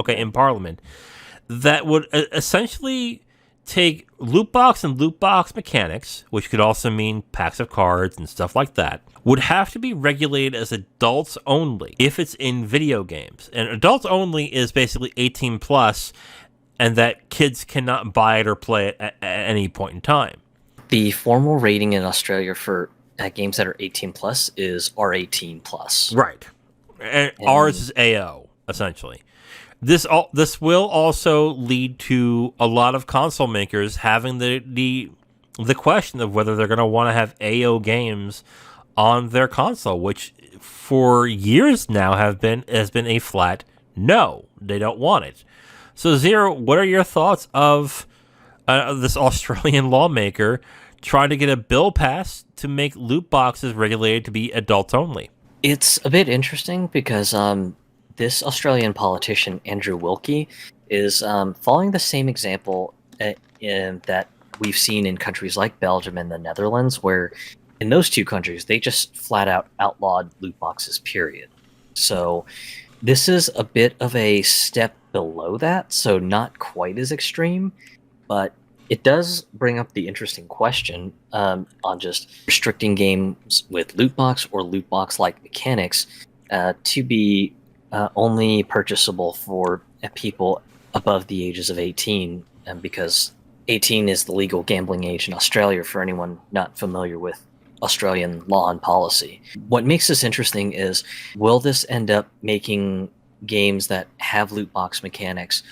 In Parliament, that would essentially take loot box and loot box mechanics, which could also mean packs of cards and stuff like that, would have to be regulated as adults only if it's in video games. And adults only is basically 18 plus, and that kids cannot buy it or play it at any point in time. The formal rating in Australia for games that are 18 plus is R18 plus. Right. And ours is AO, essentially. This will also lead to a lot of console makers having the question of whether they're going to want to have AO games on their console, which for years now has been a flat no. They don't want it. So Zero, what are your thoughts of this Australian lawmaker trying to get a bill passed to make loot boxes regulated to be adults only? It's a bit interesting because this Australian politician, Andrew Wilkie, is following the same example that we've seen in countries like Belgium and the Netherlands, where in those two countries, they just flat out outlawed loot boxes, period. So this is a bit of a step below that, so not quite as extreme, but it does bring up the interesting question on just restricting games with loot box or loot box-like mechanics to be only purchasable for people above the ages of 18, because 18 is the legal gambling age in Australia for anyone not familiar with Australian law and policy. What makes this interesting is, will this end up making games that have loot box mechanics,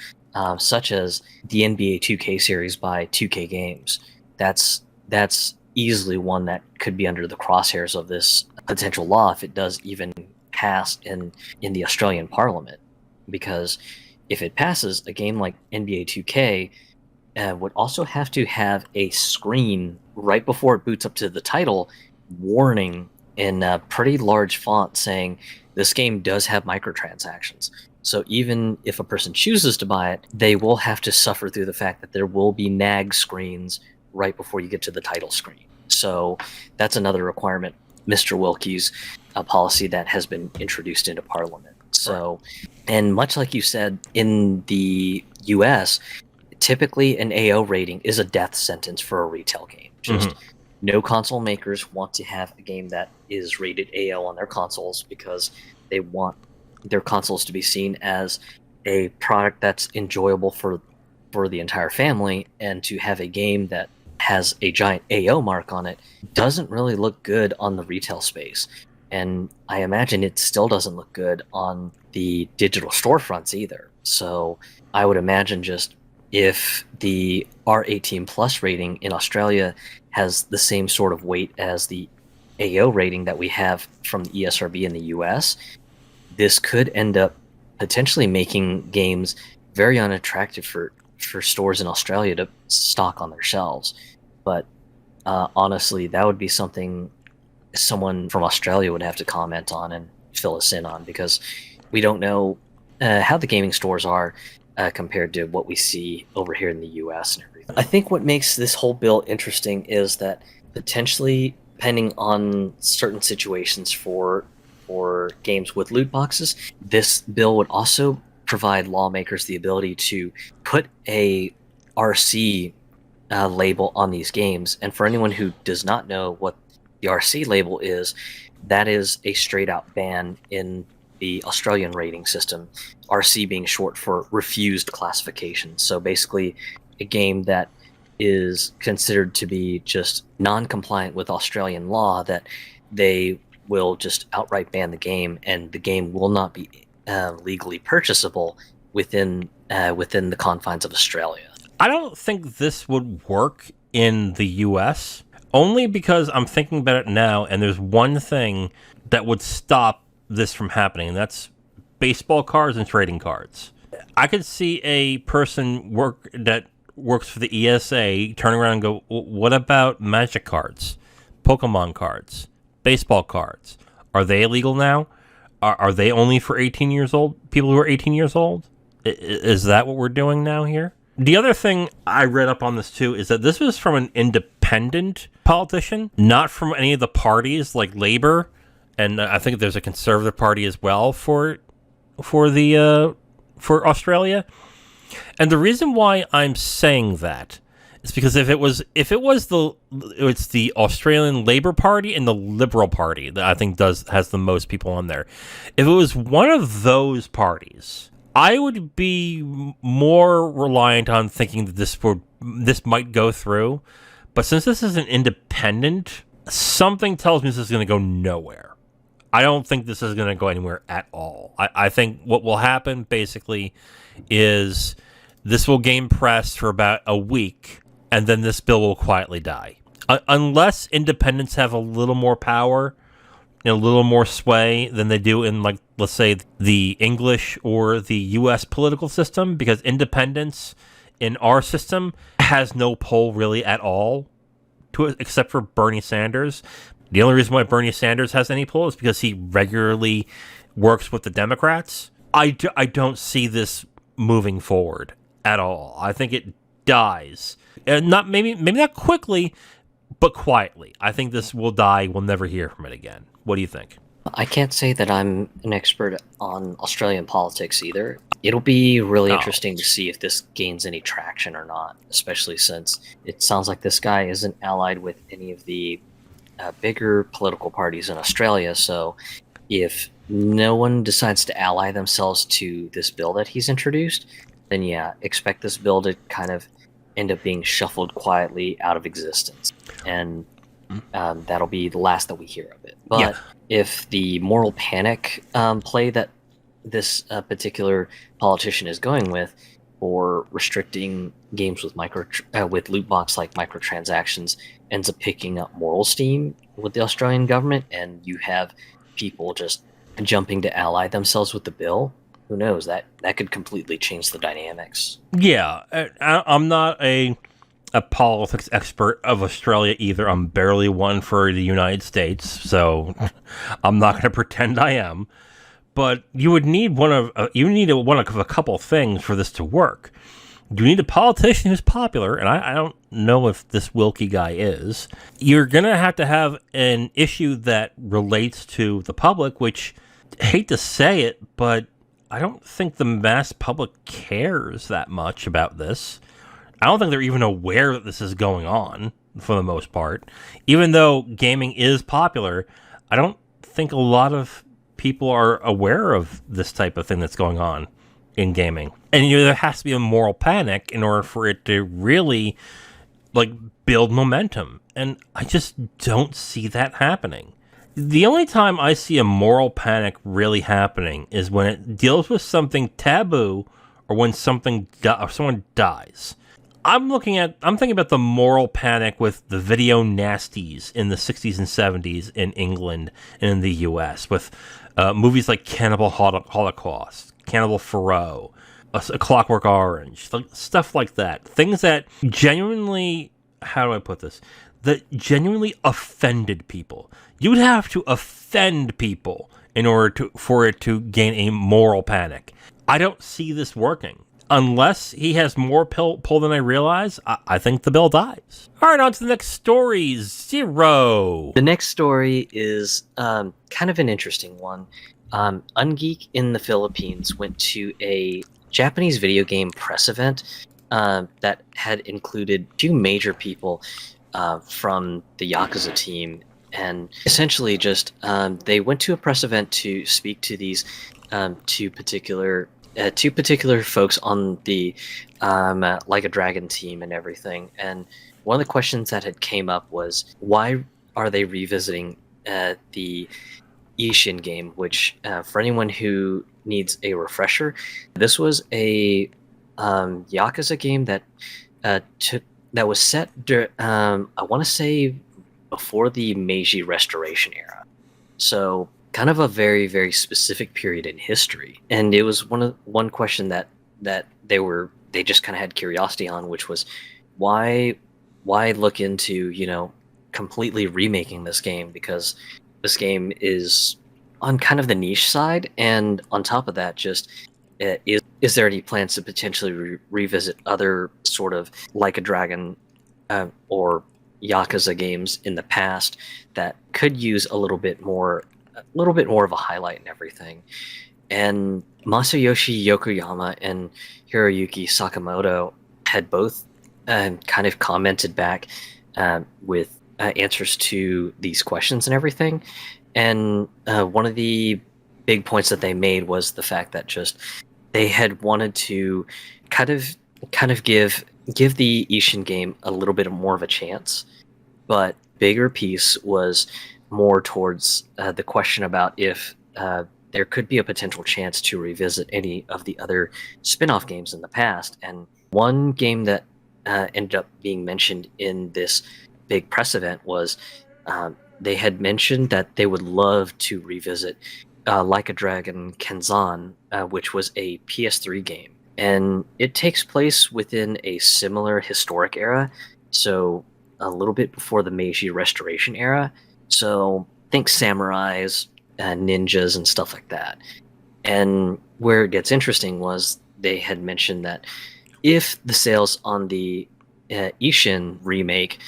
such as the NBA 2K series by 2K Games? That's easily one that could be under the crosshairs of this potential law if it does even pass in the Australian Parliament. Because if it passes, a game like NBA 2K would also have to have a screen right before it boots up to the title, warning in a pretty large font saying this game does have microtransactions. So even if a person chooses to buy it, they will have to suffer through the fact that there will be nag screens right before you get to the title screen. So that's another requirement, Mr. Wilkie's policy that has been introduced into Parliament. So, and much like you said, in the US, typically an AO rating is a death sentence for a retail game. Just no console makers want to have a game that is rated AO on their consoles because they want their consoles to be seen as a product that's enjoyable for the entire family, and to have a game that has a giant AO mark on it doesn't really look good on the retail space. And I imagine it still doesn't look good on the digital storefronts either. So I would imagine just if the R18 plus rating in Australia has the same sort of weight as the AO rating that we have from the ESRB in the US, this could end up potentially making games very unattractive for stores in Australia to stock on their shelves. But honestly, that would be something someone from Australia would have to comment on and fill us in on, because we don't know how the gaming stores are compared to what we see over here in the US and everything. I think what makes this whole bill interesting is that potentially, depending on certain situations for games with loot boxes, this bill would also provide lawmakers the ability to put a RC label on these games. And for anyone who does not know what the RC label is, that is a straight out ban in the Australian rating system, RC being short for refused classification. So basically a game that is considered to be just non-compliant with Australian law, that they will just outright ban the game, and the game will not be legally purchasable within the confines of Australia. I don't think this would work in the US, only because I'm thinking about it now, and there's one thing that would stop this from happening, and that's baseball cards and trading cards. I could see a person that works for the ESA turn around and go, what about Magic cards, Pokemon cards, baseball cards? Are they illegal now? Are they only for 18 years old? People who are 18 years old? Is that what we're doing now here? The other thing I read up on this too is that this was from an independent politician, not from any of the parties like Labour, and I think there's a Conservative Party as well for Australia. And the reason why I'm saying that is because if it was it's the Australian Labour Party and the Liberal Party that I think has the most people on there. If it was one of those parties, I would be more reliant on thinking that this might go through. But since this is an independent, something tells me this is going to go nowhere. I don't think this is going to go anywhere at all. I think what will happen basically is this will gain press for about a week, and then this bill will quietly die. Unless independents have a little more power, a little more sway than they do in, like, let's say, the English or the U.S. political system, because independence in our system has no pull really at all, except for Bernie Sanders. The only reason why Bernie Sanders has any pull is because he regularly works with the Democrats. I don't see this moving forward at all. I think it dies. Not maybe not quickly, but quietly. I think this will die. We'll never hear from it again. What do you think? I can't say that I'm an expert on Australian politics either. It'll be really interesting to see if this gains any traction or not, especially since it sounds like this guy isn't allied with any of the bigger political parties in Australia. So if no one decides to ally themselves to this bill that he's introduced, then yeah, expect this bill to kind of end up being shuffled quietly out of existence. And that'll be the last that we hear of it. But if the moral panic play that this particular politician is going with, or restricting games with with loot box like microtransactions, ends up picking up moral steam with the Australian government, and you have people just jumping to ally themselves with the bill, who knows? That could completely change the dynamics. Yeah, I'm not a politics expert of Australia either. I'm barely one for the United States, so I'm not going to pretend I am. But you would need one of a couple things for this to work. You need a politician who's popular, and I don't know if this Wilkie guy is. You're going to have an issue that relates to the public, which, I hate to say it, but I don't think the mass public cares that much about this. I don't think they're even aware that this is going on, for the most part. Even though gaming is popular, I don't think a lot of people are aware of this type of thing that's going on in gaming. And there has to be a moral panic in order for it to really like build momentum. And I just don't see that happening. The only time I see a moral panic really happening is when it deals with something taboo or when someone dies. I'm thinking about the moral panic with the video nasties in the 60s and 70s in England and in the US with movies like Cannibal Holocaust, Cannibal Ferox, A Clockwork Orange, stuff like that. Things that genuinely, how do I put this? That genuinely offended people. You would have to offend people in order for it to gain a moral panic. I don't see this working. Unless he has more pull than I realize, I think the bill dies. All right, on to the next story, Zero. The next story is kind of an interesting one. Ungeek in the Philippines went to a Japanese video game press event that had included two major people from the Yakuza team. And essentially just they went to a press event to speak to these two particular folks on the Like a Dragon team and everything. And one of the questions that had came up was, why are they revisiting the Ishin game, which for anyone who needs a refresher, this was a Yakuza game that was set I want to say before the Meiji Restoration era. So kind of a very, very specific period in history. And it was one question that they just kind of had curiosity on, which was why look into, completely remaking this game, because this game is on kind of the niche side, and on top of that, just is there any plans to potentially revisit other sort of Like a Dragon or Yakuza games in the past that could use a little bit more of a highlight and everything. And Masayoshi Yokoyama and Hiroyuki Sakamoto had both kind of commented back with answers to these questions and everything. And one of the big points that they made was the fact that just they had wanted to kind of give the Ishin game a little bit more of a chance, but bigger piece was more towards the question about if there could be a potential chance to revisit any of the other spin-off games in the past. And one game that ended up being mentioned in this big press event was they had mentioned that they would love to revisit Like a Dragon Kenzan, which was a PS3 game. And it takes place within a similar historic era, so a little bit before the Meiji Restoration era. So think samurais, ninjas, and stuff like that. And where it gets interesting was they had mentioned that if the sales on the Ishin remake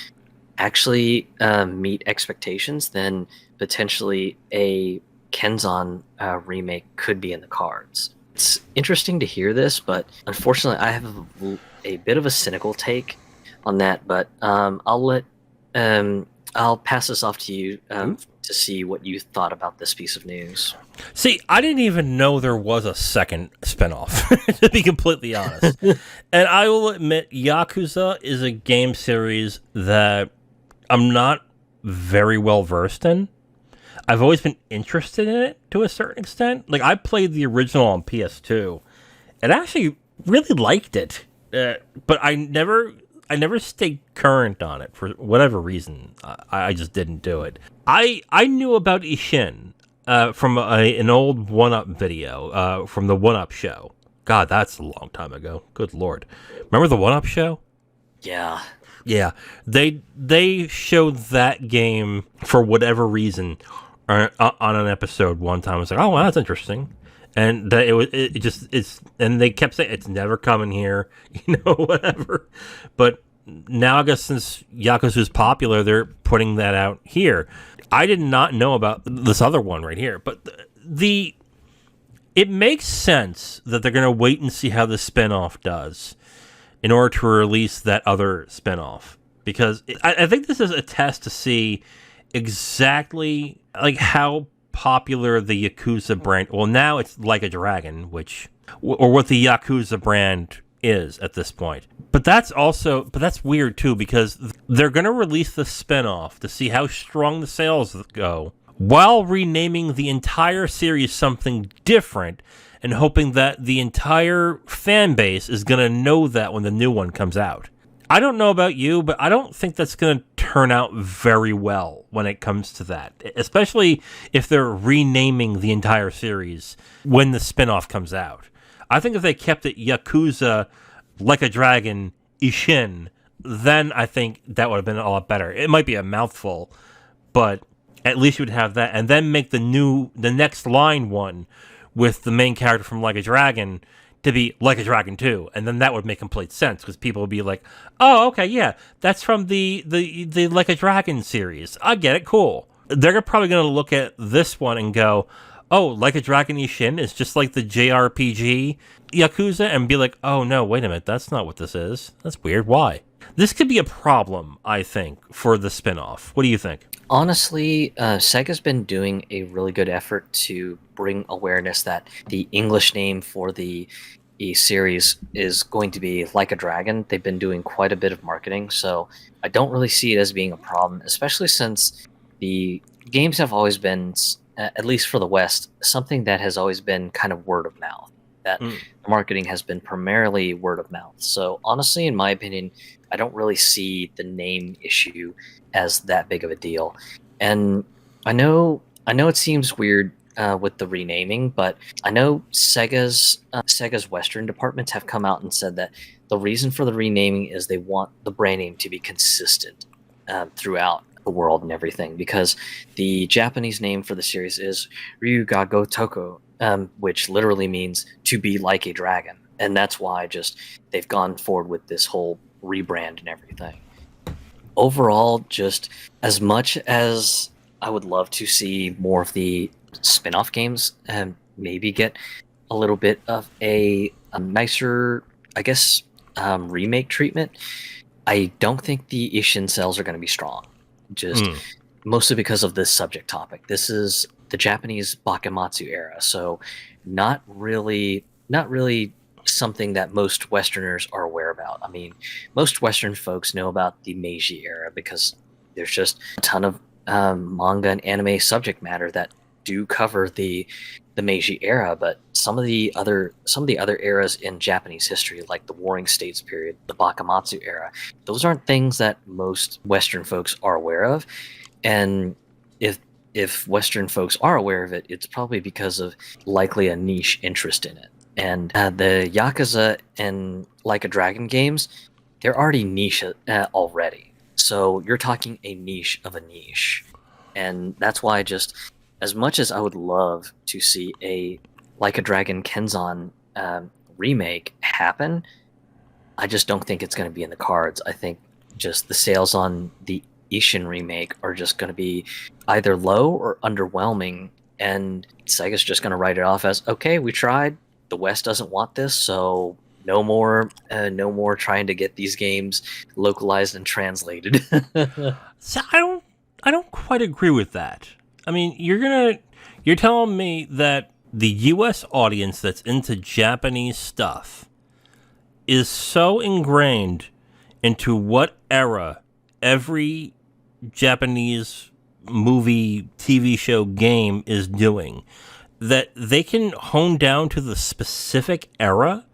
actually meet expectations, then potentially a Kenzan remake could be in the cards. It's interesting to hear this, but unfortunately I have a bit of a cynical take on that, but I'll pass this off to you to see what you thought about this piece of news. See, I didn't even know there was a second spinoff, to be completely honest. And I will admit, Yakuza is a game series that I'm not very well versed in. I've always been interested in it to a certain extent. Like, I played the original on PS2 and actually really liked it, but I never stayed current on it for whatever reason. I just didn't do it. I knew about Ishin from an old 1UP video from the 1UP show. God, that's a long time ago. Good Lord. Remember the 1UP show? Yeah. Yeah. They showed that game for whatever reason on an episode one time. I was like, oh, well, that's interesting. And that and they kept saying it's never coming here, whatever. But now I guess since Yakuza is popular, they're putting that out here. I did not know about this other one right here, but it makes sense that they're going to wait and see how the spinoff does in order to release that other spinoff, because I think this is a test to see exactly like how popular the Yakuza brand. Well, now it's Like a Dragon, or what the Yakuza brand is at this point. But that's weird too, because they're going to release the spinoff to see how strong the sales go, while renaming the entire series something different, and hoping that the entire fan base is going to know that when the new one comes out. I don't know about you, but I don't think that's going to turn out very well when it comes to that, especially if they're renaming the entire series when the spinoff comes out. I think if they kept it Yakuza, Like a Dragon, Ishin, then I think that would have been a lot better. It might be a mouthful, but at least you would have that, and then make the next line one with the main character from Like a Dragon to be Like a Dragon 2, and then that would make complete sense, because people would be like, oh, okay, yeah, that's from the Like a Dragon series. I get it, cool. They're probably going to look at this one and go, oh, Like a Dragon Ishin is just like the JRPG Yakuza, and be like, oh no, wait a minute, that's not what this is. That's weird, why? This could be a problem, I think, for the spinoff. What do you think? Honestly, Sega's been doing a really good effort to bring awareness that the English name for the series is going to be Like a Dragon. They've been doing quite a bit of marketing, so I don't really see it as being a problem, especially since the games have always been, at least for the West, something that has always been kind of word of mouth. That the marketing has been primarily word of mouth. So honestly, in my opinion, I don't really see the name issue as that big of a deal. And I know it seems weird with the renaming, but I know Sega's Western departments have come out and said that the reason for the renaming is they want the brand name to be consistent throughout the world and everything, because the Japanese name for the series is Ryuga go Toko, which literally means to be like a dragon, and that's why they've gone forward with this whole rebrand and everything. Overall, just as much as I would love to see more of the spin-off games and maybe get a little bit of a nicer, I guess, remake treatment, I don't think the Ishin sales are going to be strong. Just mostly because of this subject topic. This is the Japanese Bakematsu era, so not really something that most Westerners are aware about. I mean, most Western folks know about the Meiji era because there's just a ton of manga and anime subject matter that do cover the Meiji era, but some of the other eras in Japanese history, like the Warring States period, the Bakematsu era, those aren't things that most Western folks are aware of. And if Western folks are aware of it, it's probably because of likely a niche interest in it. And the Yakuza and Like a Dragon games, they're already niche already. So you're talking a niche of a niche. And that's why, just as much as I would love to see a Like a Dragon Kenzan remake happen, I just don't think it's going to be in the cards. I think just the sales on the Ishin remake are just going to be either low or underwhelming, and Sega's just going to write it off as, okay, we tried. The West doesn't want this, so no more trying to get these games localized and translated. So I don't quite agree with that. I mean, you're telling me that the U.S. audience that's into Japanese stuff is so ingrained into what era every Japanese movie, TV show, game is doing, that they can hone down to the specific era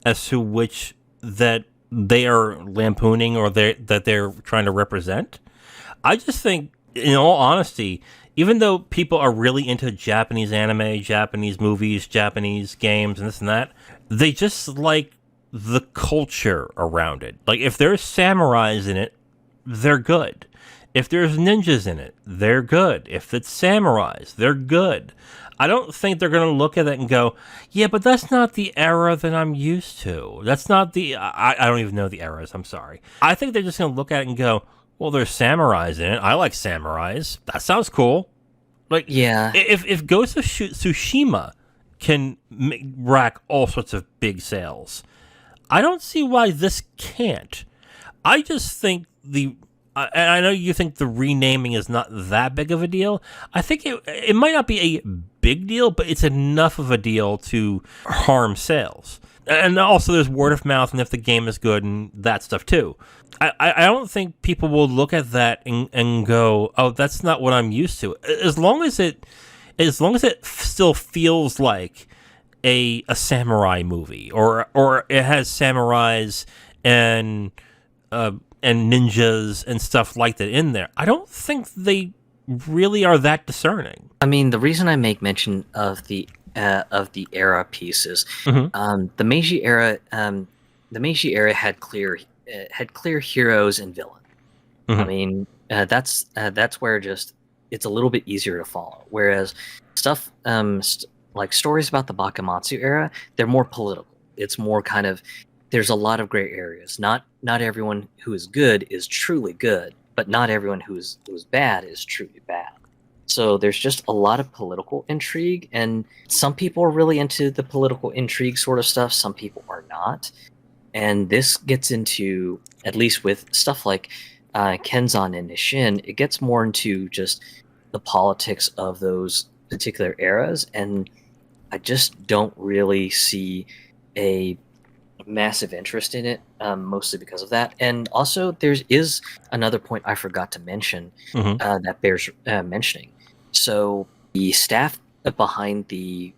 as to which that they are lampooning or that they're trying to represent. I just think, in all honesty, even though people are really into Japanese anime, Japanese movies, Japanese games, and this and that, they just like the culture around it. Like, if there's samurais in it, they're good. If there's ninjas in it, they're good. If it's samurais, they're good. I don't think they're going to look at it and go, yeah, but that's not the era that I'm used to. That's not the... I don't even know the eras, I'm sorry. I think they're just going to look at it and go, well, there's samurais in it. I like samurais. That sounds cool. Like, yeah. If Ghost of Tsushima can rack all sorts of big sales, I don't see why this can't. I just think and I know you think the renaming is not that big of a deal. I think it might not be a big deal, but it's enough of a deal to harm sales. And also, there's word of mouth, and if the game is good, and that stuff too. I don't think people will look at that and go, "Oh, that's not what I'm used to." As long as it still feels like a samurai movie, or it has samurais and ninjas and stuff like that in there, I don't think they really are that discerning. I mean, the reason I make mention of the era pieces, the Meiji era, had clear heroes and villains. I mean, that's where just it's a little bit easier to follow. Whereas stuff like stories about the Bakumatsu era, they're more political. It's more kind of there's a lot of gray areas. Not everyone who is good is truly good, but not everyone who is bad is truly bad. So there's just a lot of political intrigue, and some people are really into the political intrigue sort of stuff. Some people are not. And this gets into, at least with stuff like Kenzan and Nishin, it gets more into just the politics of those particular eras. And I just don't really see a massive interest in it, mostly because of that. And also, there is another point I forgot to mention that bears mentioning. So the staff behind the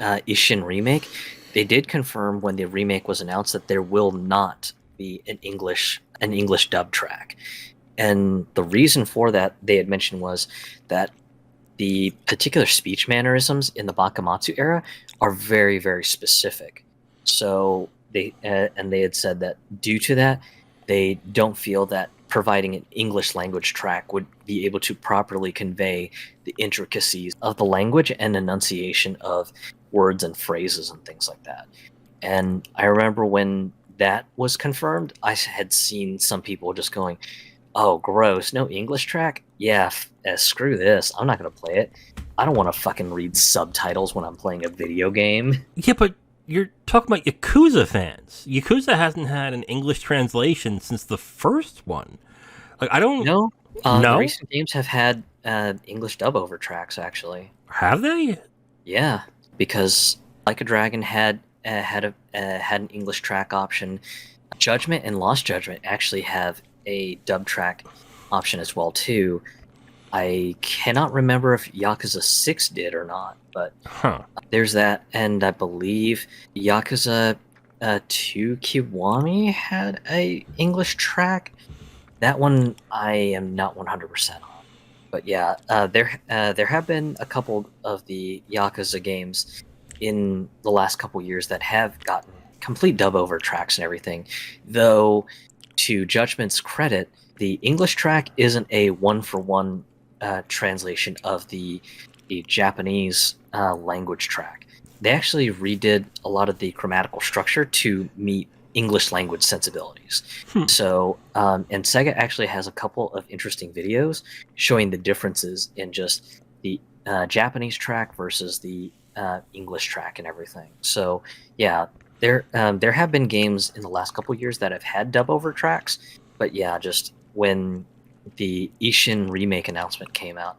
Ishin remake, they did confirm when the remake was announced that there will not be an English dub track. And the reason for that, they had mentioned, was that the particular speech mannerisms in the Bakumatsu era are very, very specific. So they had said that due to that, they don't feel that providing an English language track would be able to properly convey the intricacies of the language and enunciation of words and phrases and things like that. And I remember when that was confirmed, I had seen some people just going, "Oh, gross, no English track? Yeah, screw this. I'm not going to play it. I don't want to fucking read subtitles when I'm playing a video game." Yeah, but you're talking about Yakuza fans. Yakuza hasn't had an English translation since the first one. Like, I don't know. No? The recent games have had English dub over tracks, actually. Have they? Yeah, because Like a Dragon had an English track option. Judgment and Lost Judgment actually have a dub track option as well too. I cannot remember if Yakuza 6 did or not, but there's that. And I believe Yakuza 2 Kiwami had a English track. That one I am not 100% on. But yeah, there have been a couple of the Yakuza games in the last couple years that have gotten complete dub over tracks and everything. Though, to Judgment's credit, the English track isn't a one-for-one translation of the Japanese language track. They actually redid a lot of the grammatical structure to meet English language sensibilities. So, and Sega actually has a couple of interesting videos showing the differences in just the Japanese track versus the English track and everything. So, yeah, there have been games in the last couple of years that have had dub over tracks, but yeah, just when the Ishin remake announcement came out,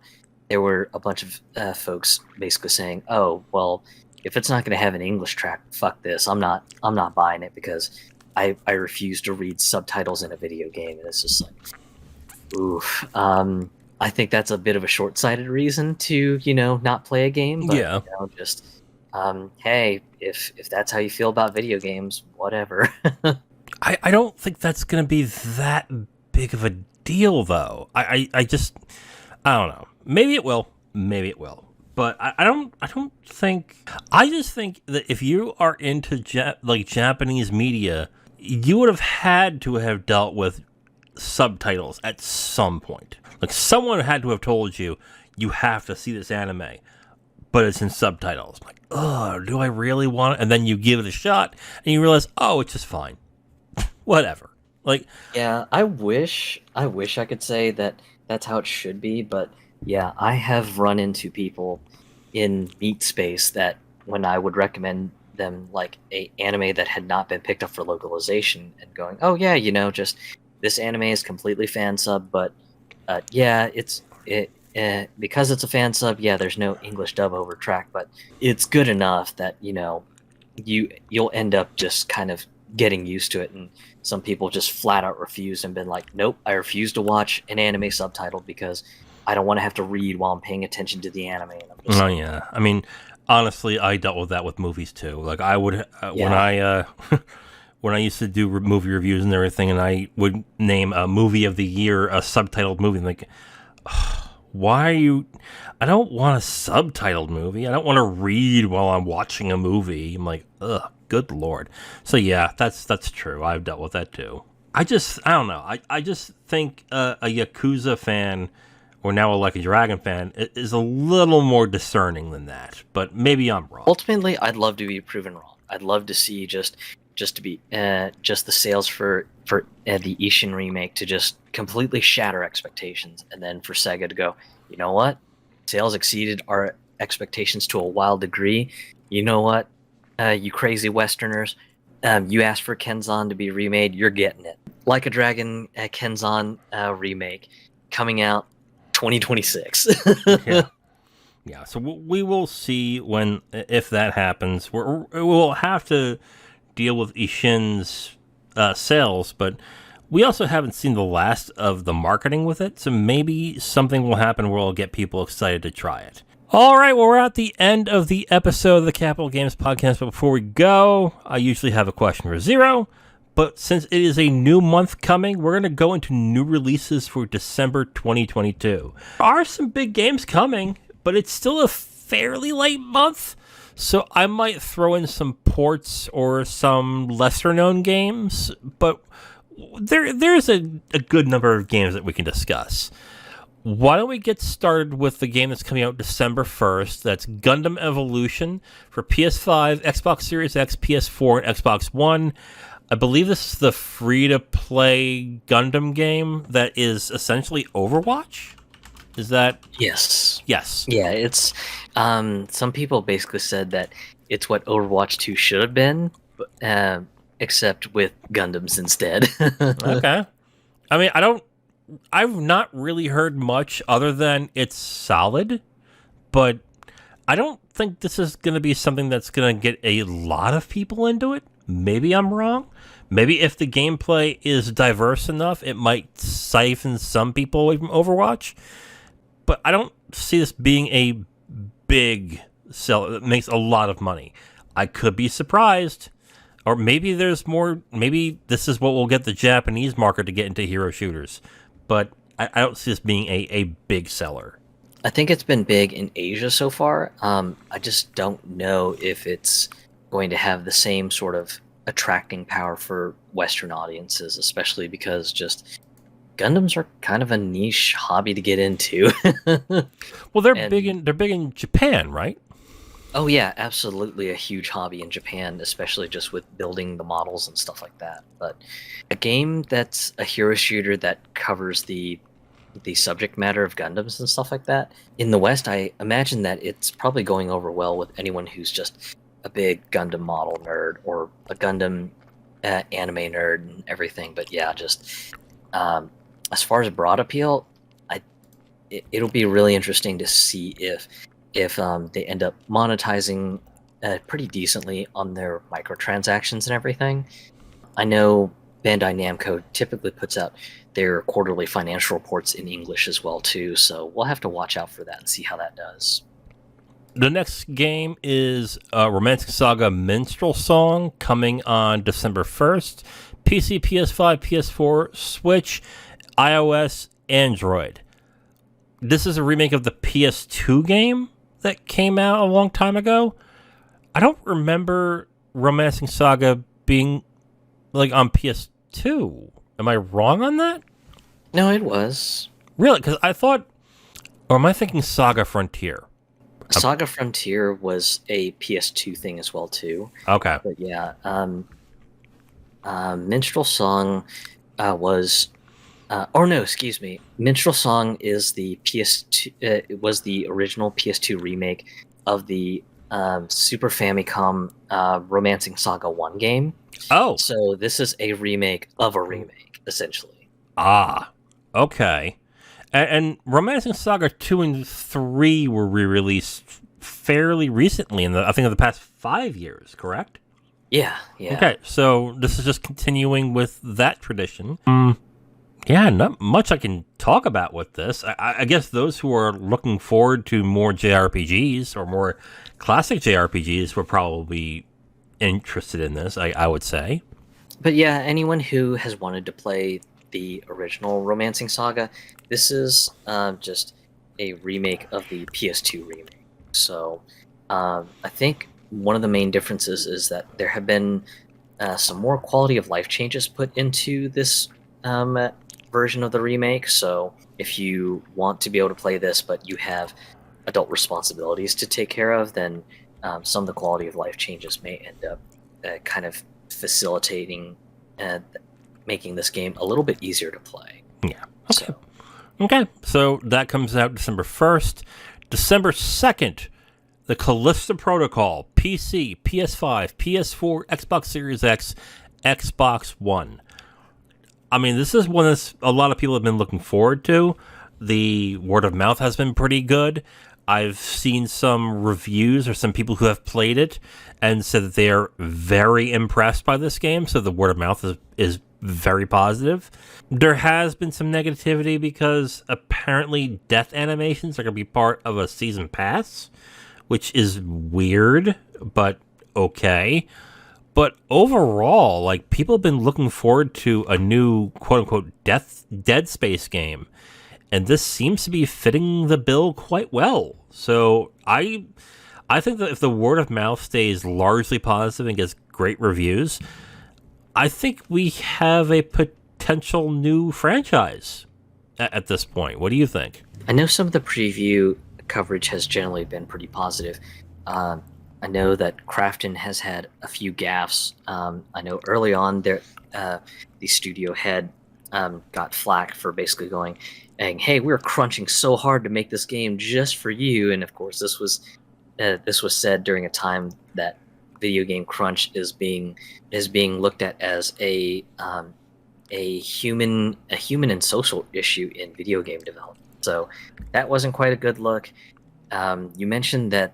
there were a bunch of folks basically saying, "Oh, well, if it's not going to have an English track, fuck this. I'm not buying it because I refuse to read subtitles in a video game." And it's just like, oof. I think that's a bit of a short-sighted reason to, not play a game. But, yeah. Just, hey, if that's how you feel about video games, whatever. I don't think that's going to be that big of a deal, though. I just don't know. Maybe it will. But I don't think. I just think that if you are into Japanese media, you would have had to have dealt with subtitles at some point. Like, someone had to have told you have to see this anime, but it's in subtitles. I'm like, oh, do I really want it? And then you give it a shot, and you realize, oh, it's just fine. Whatever. Like, yeah, I wish I could say that that's how it should be, but yeah, I have run into people in Meat Space that when I would recommend them like a anime that had not been picked up for localization and going, "Oh yeah, just this anime is completely fan sub, but yeah, because it's a fan sub. Yeah, there's no English dub over track, but it's good enough that you'll end up just kind of getting used to it. And some people just flat out refuse and been like, nope, I refuse to watch an anime subtitled because I don't want to have to read while I'm paying attention to the anime. And I'm just Yeah. I mean, honestly, I dealt with that with movies too. Like I would when when I used to do movie reviews and everything, and I would name a movie of the year a subtitled movie. I'm like, why are you? I don't want a subtitled movie. I don't want to read while I'm watching a movie. I'm like, ugh, good lord. So yeah, that's true. I've dealt with that too. I don't know. I just think a Yakuza fan or now a Like a Dragon fan is a little more discerning than that. But maybe I'm wrong. Ultimately, I'd love to be proven wrong. I'd love to see just the sales for the Ishin remake to just completely shatter expectations, and then for Sega to go, you know what, sales exceeded our expectations to a wild degree. You know what, you crazy Westerners, you asked for Kenzan to be remade, you're getting it. Like a Dragon Kenzan remake coming out 2026. Yeah, so we will see if that happens. We'll have to deal with Ishin's sales, but we also haven't seen the last of the marketing with it, so maybe something will happen where we'll get people excited to try it. All right, well, we're at the end of the episode of the Capital Games Podcast, but before we go, I usually have a question for Zero, but since it is a new month coming, we're going to go into new releases for December 2022. There are some big games coming, but it's still a fairly late month, so I might throw in some ports or some lesser-known games, but there's a good number of games that we can discuss. Why don't we get started with the game that's coming out December 1st? That's Gundam Evolution for PS5, Xbox Series X, PS4, and Xbox One. I believe this is the free-to-play Gundam game that is essentially Overwatch? Is that... Yes. Yes. Yeah, it's... some people basically said that it's what Overwatch 2 should have been, except with Gundams instead. Okay. I mean, I've not really heard much other than it's solid, but I don't think this is going to be something that's going to get a lot of people into it. Maybe I'm wrong. Maybe if the gameplay is diverse enough, it might siphon some people away from Overwatch. But I don't see this being a big seller that makes a lot of money. I could be surprised. Or maybe there's more. Maybe this is what will get the Japanese market to get into hero shooters. But I don't see this being a big seller. I think it's been big in Asia so far. I just don't know if it's going to have the same sort of attracting power for Western audiences, especially because just Gundams are kind of a niche hobby to get into. Well, they're big in Japan, right? Oh yeah, absolutely a huge hobby in Japan, especially just with building the models and stuff like that. But a game that's a hero shooter that covers the subject matter of Gundams and stuff like that, in the West, I imagine that it's probably going over well with anyone who's just a big Gundam model nerd or a Gundam anime nerd and everything. But yeah, just as far as broad appeal, it'll be really interesting to see if they end up monetizing pretty decently on their microtransactions and everything. I know Bandai Namco typically puts out their quarterly financial reports in English as well too, so we'll have to watch out for that and see how that does. The next game is Romantic Saga Minstrel Song, coming on December 1st. PC, PS5, PS4, Switch, iOS, Android. This is a remake of the PS2 game that came out a long time ago. I don't remember Romancing Saga being like on PS2. Am I wrong on that? No, it was. Really? Because I thought... Or am I thinking Saga Frontier? Saga Frontier was a PS2 thing as well too. Okay. But yeah, Minstrel Song was... or no, excuse me. Minstrel Song is the PS2. It was the original PS2 remake of the Super Famicom Romancing Saga 1 game. Oh. So this is a remake of a remake, essentially. Ah, okay. And Romancing Saga 2 and 3 were re-released fairly recently, I think in the past 5 years, correct? Yeah, yeah. Okay, so this is just continuing with that tradition. Yeah, not much I can talk about with this. I guess those who are looking forward to more JRPGs or more classic JRPGs were probably interested in this, I would say. But yeah, anyone who has wanted to play the original Romancing Saga, this is just a remake of the PS2 remake. So I think one of the main differences is that there have been some more quality of life changes put into this version of the remake. So if you want to be able to play this, but you have adult responsibilities to take care of, then some of the quality of life changes may end up kind of facilitating and making this game a little bit easier to play. Yeah. Okay. Okay. So that comes out December 1st. December 2nd, the Callisto Protocol, PC, PS5, PS4, Xbox Series X, Xbox One. I mean, this is one that a lot of people have been looking forward to. The word of mouth has been pretty good. I've seen some reviews or some people who have played it and said that they are very impressed by this game. So the word of mouth is very positive. There has been some negativity because apparently death animations are going to be part of a season pass, which is weird, but okay. But overall, like, people have been looking forward to a new quote-unquote Dead Space game. And this seems to be fitting the bill quite well. So I think that if the word of mouth stays largely positive and gets great reviews, I think we have a potential new franchise at this point. What do you think? I know some of the preview coverage has generally been pretty positive. I know that Crafton has had a few gaffes. I know early on there, the studio head got flack for basically going, hey, we're crunching so hard to make this game just for you. And of course, this was said during a time that video game crunch is being looked at as a human and social issue in video game development. So that wasn't quite a good look. You mentioned that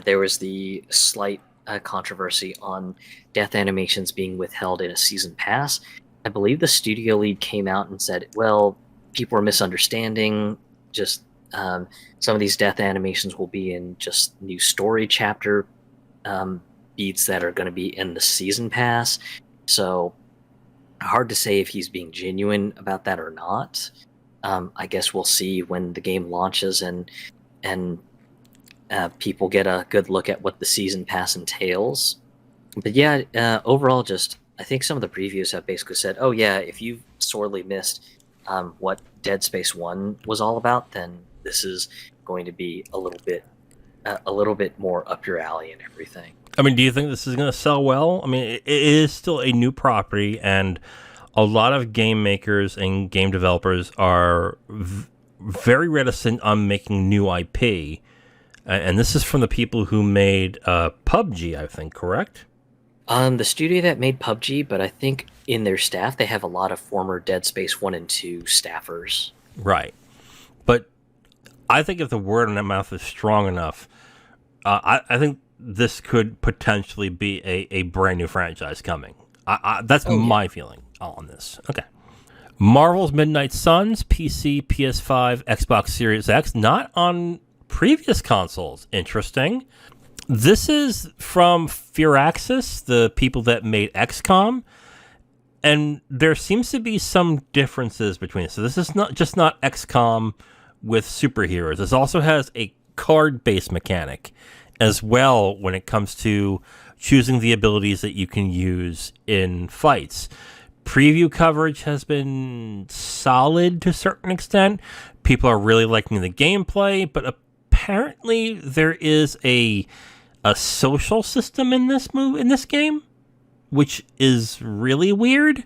there was the slight controversy on death animations being withheld in a season pass. I believe the studio lead came out and said, well, people are misunderstanding. Just some of these death animations will be in just new story chapter beats that are going to be in the season pass. So hard to say if he's being genuine about that or not. I guess we'll see when the game launches and people get a good look at what the season pass entails. But yeah, overall, just I think some of the previews have basically said, oh yeah, if you've sorely missed what Dead Space 1 was all about, then this is going to be a little bit more up your alley and everything. I mean, do you think this is going to sell well? I mean, it is still a new property, and a lot of game makers and game developers are very reticent on making new IP. And this is from the people who made PUBG, I think, correct? The studio that made PUBG, but I think in their staff they have a lot of former Dead Space 1 and 2 staffers. Right. But I think if the word of mouth is strong enough, I think this could potentially be a brand new franchise coming. That's my feeling on this. Okay. Marvel's Midnight Suns, PC, PS5, Xbox Series X, not on previous consoles. Interesting. This is from Firaxis, the people that made XCOM, and there seems to be some differences between it. So this is not XCOM with superheroes. This also has a card-based mechanic as well when it comes to choosing the abilities that you can use in fights. Preview coverage has been solid to a certain extent. People are really liking the gameplay, but apparently there is a social system in this game, which is really weird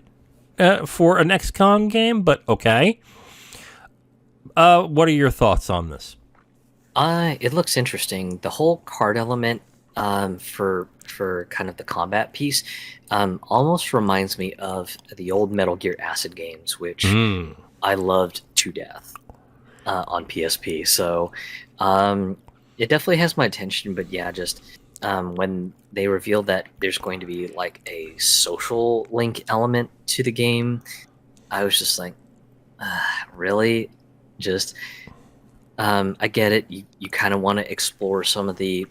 for an XCOM game, but okay. What are your thoughts on this? It looks interesting. The whole card element for kind of the combat piece, almost reminds me of the old Metal Gear Acid games, which Mm. I loved to death on PSP. So it definitely has my attention. But yeah, just when they revealed that there's going to be like a social link element to the game, I was just like, really? Just I get it. You kind of want to explore some of the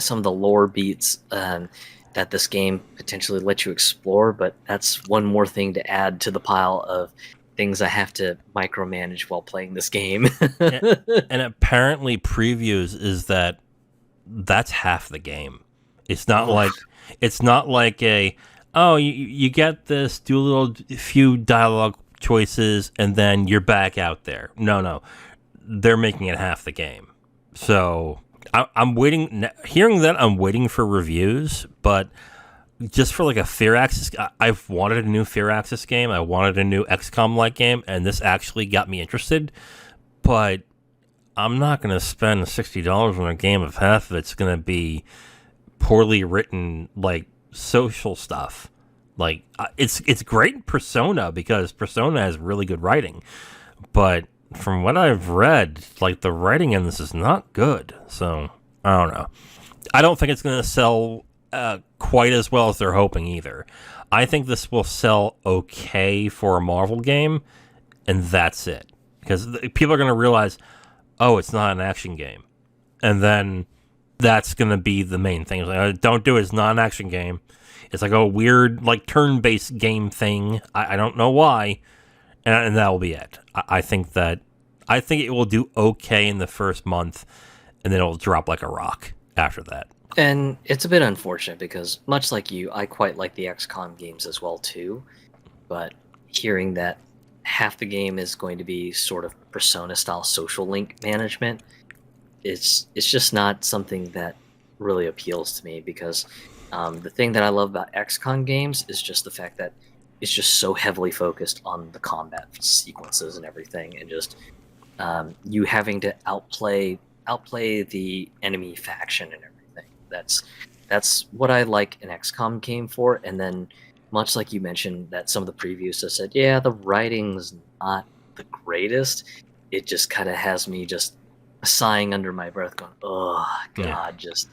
lore beats that this game potentially lets you explore, but that's one more thing to add to the pile of things I have to micromanage while playing this game. And, and apparently, previews is that that's half the game. It's not like Oof. it's not like a oh you get this, do a little few dialogue choices, and then you're back out there. No, they're making it half the game. So I'm waiting. Hearing that, I'm waiting for reviews, but just for like a Firaxis, I've wanted a new Firaxis game. I wanted a new XCOM like game, and this actually got me interested. But I'm not going to spend $60 on a game if half of it's going to be poorly written, like social stuff. Like it's great in Persona because Persona has really good writing, but from what I've read, like the writing in this is not good. So I don't know. I don't think it's going to sell quite as well as they're hoping either. I think this will sell okay for a Marvel game, and that's it. Because people are going to realize, oh, it's not an action game. And then that's going to be the main thing. It's like, don't do it. It's not an action game. It's like a weird, like turn-based game thing. I don't know why. And that will be it. I think it will do okay in the first month, and then it'll drop like a rock after that. And it's a bit unfortunate because, much like you, I quite like the XCOM games as well too. But hearing that half the game is going to be sort of Persona-style social link management, it's just not something that really appeals to me because the thing that I love about XCOM games is just the fact that it's just so heavily focused on the combat sequences and everything, and just you having to outplay the enemy faction and everything. That's what I like an XCOM game for. And then, much like you mentioned, that some of the previews have said, yeah, the writing's not the greatest. It just kind of has me just sighing under my breath, going, "Oh God!" Yeah. Just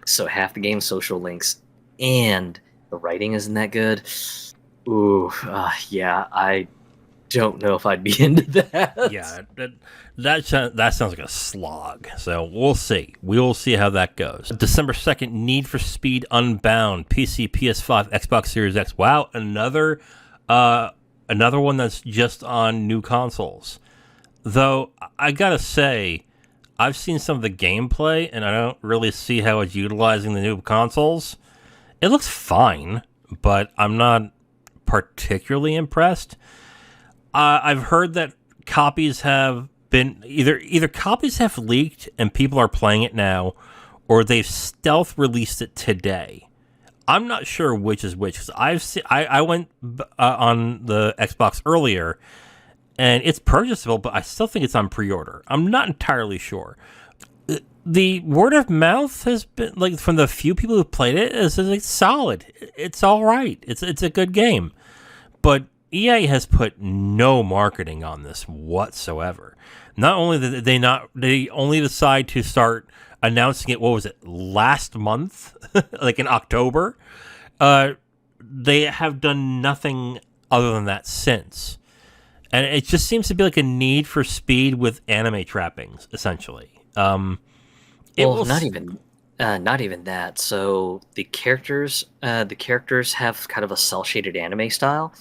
so half the game social links, and the writing isn't that good. Ooh, yeah, I don't know if I'd be into that. Yeah, that sounds like a slog. So we'll see. We'll see how that goes. December 2nd, Need for Speed Unbound, PC, PS5, Xbox Series X. Wow, another one that's just on new consoles. Though I gotta say, I've seen some of the gameplay, and I don't really see how it's utilizing the new consoles. It looks fine, but I'm not particularly impressed. I've heard that copies have been either copies have leaked and people are playing it now, or they've stealth released it today. I'm not sure which is which because I went on the Xbox earlier, and it's purchasable, but I still think it's on pre-order. I'm not entirely sure. The word of mouth has been like from the few people who played it is like solid. It's all right. It's a good game, but EA has put no marketing on this whatsoever. Not only did they only decide to start announcing it. What was it, last month, like in October? They have done nothing other than that since, and it just seems to be like a Need for Speed with anime trappings, essentially. Well, not even that. So the characters have kind of a cel shaded anime style,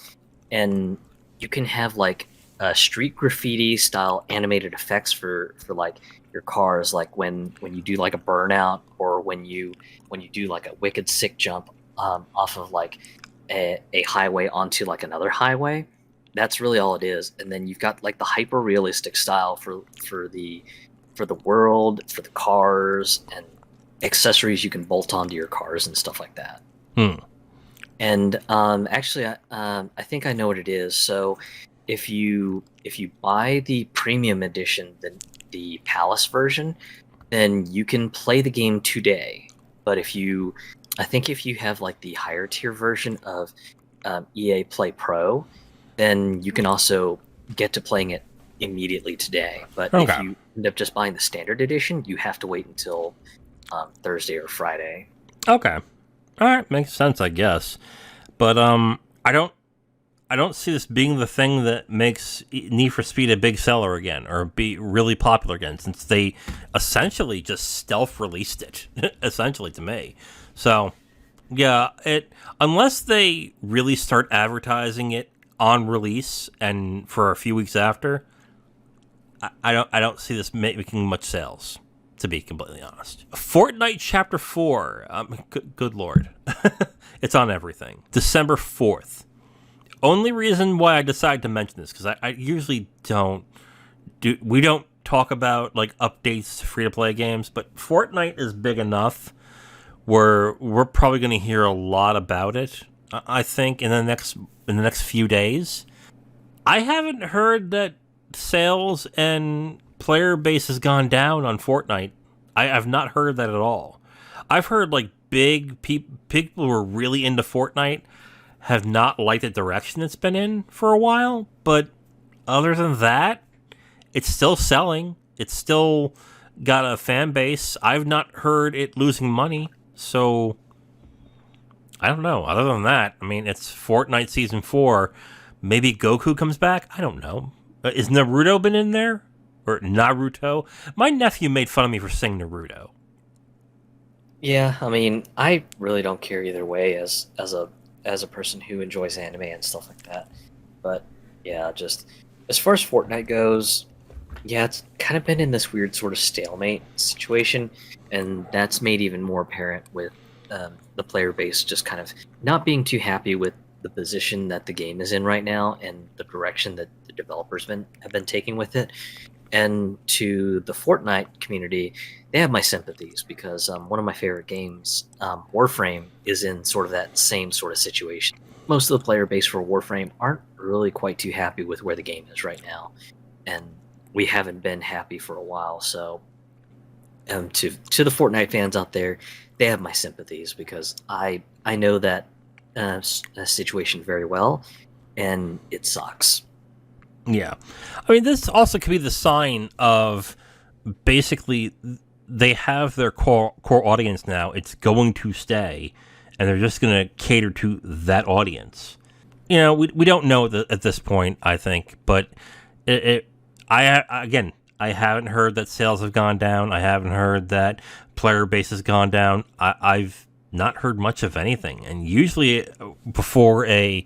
and you can have like street graffiti style animated effects for like your cars, like when you do like a burnout, or when you do like a wicked sick jump off of like a highway onto like another highway. That's really all it is. And then you've got like the hyper realistic style for the world, for the cars, and accessories you can bolt onto your cars and stuff like that. And actually, I think I know what it is. So if you buy the premium edition, the Palace version, then you can play the game today. But I think if you have like the higher tier version of EA Play Pro, then you can also get to playing it immediately today. But Okay. if you end up just buying the standard edition, you have to wait until Thursday or Friday. Okay. All right, makes sense, I guess. But I don't see this being the thing that makes Need for Speed a big seller again, or be really popular again, since they essentially just stealth released it, essentially to me. So, yeah, unless they really start advertising it on release and for a few weeks after, I don't see this making much sales. To be completely honest, Fortnite Chapter 4. Good lord, it's on everything. December 4th. Only reason why I decided to mention this because I usually we don't talk about like updates to free to play games, but Fortnite is big enough where we're probably going to hear a lot about it. I think in the next few days. I haven't heard that sales and player base has gone down on Fortnite. I've not heard that at all. I've heard like people who are really into Fortnite have not liked the direction it's been in for a while, but other than that, it's still selling. It's still got a fan base. I've not heard it losing money, so I don't know. Other than that, I mean, it's Fortnite Season 4. Maybe Goku comes back? I don't know. Is Naruto been in there? Or Naruto? My nephew made fun of me for saying Naruto. Yeah, I mean, I really don't care either way as a person who enjoys anime and stuff like that. But yeah, just as far as Fortnite goes, yeah, it's kind of been in this weird sort of stalemate situation, and that's made even more apparent with the player base just kind of not being too happy with the position that the game is in right now and the direction that the developers have been taking with it. And to the Fortnite community, they have my sympathies because one of my favorite games, Warframe, is in sort of that same sort of situation. Most of the player base for Warframe aren't really quite too happy with where the game is right now, and we haven't been happy for a while. So, to the Fortnite fans out there, they have my sympathies because I know that situation very well, and it sucks. Yeah. I mean, this also could be the sign of basically they have their core audience now. It's going to stay, and they're just going to cater to that audience. You know, we don't know at this point, I think, but I haven't heard that sales have gone down. I haven't heard that player base has gone down. I've not heard much of anything. And usually before a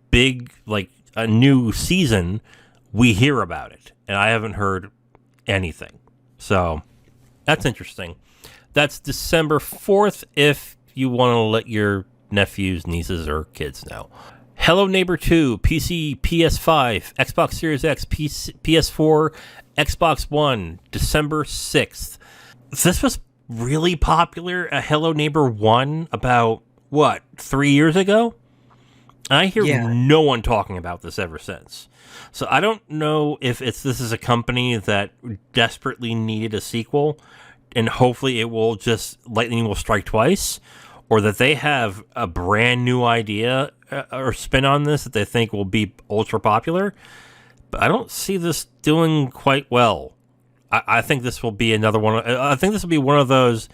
big, like, a new season, we hear about it. And I haven't heard anything. So, that's interesting. That's December 4th if you want to let your nephews, nieces, or kids know. Hello Neighbor 2, PC, PS5, Xbox Series X, PS4, Xbox One, December 6th. This was really popular at Hello Neighbor 1 about, 3 years ago? I hear no one talking about this ever since. So I don't know if this is a company that desperately needed a sequel, and hopefully it will lightning will strike twice, or that they have a brand new idea or spin on this that they think will be ultra popular. But I don't see this doing quite well. I think this will be another one. I think this will be one of those.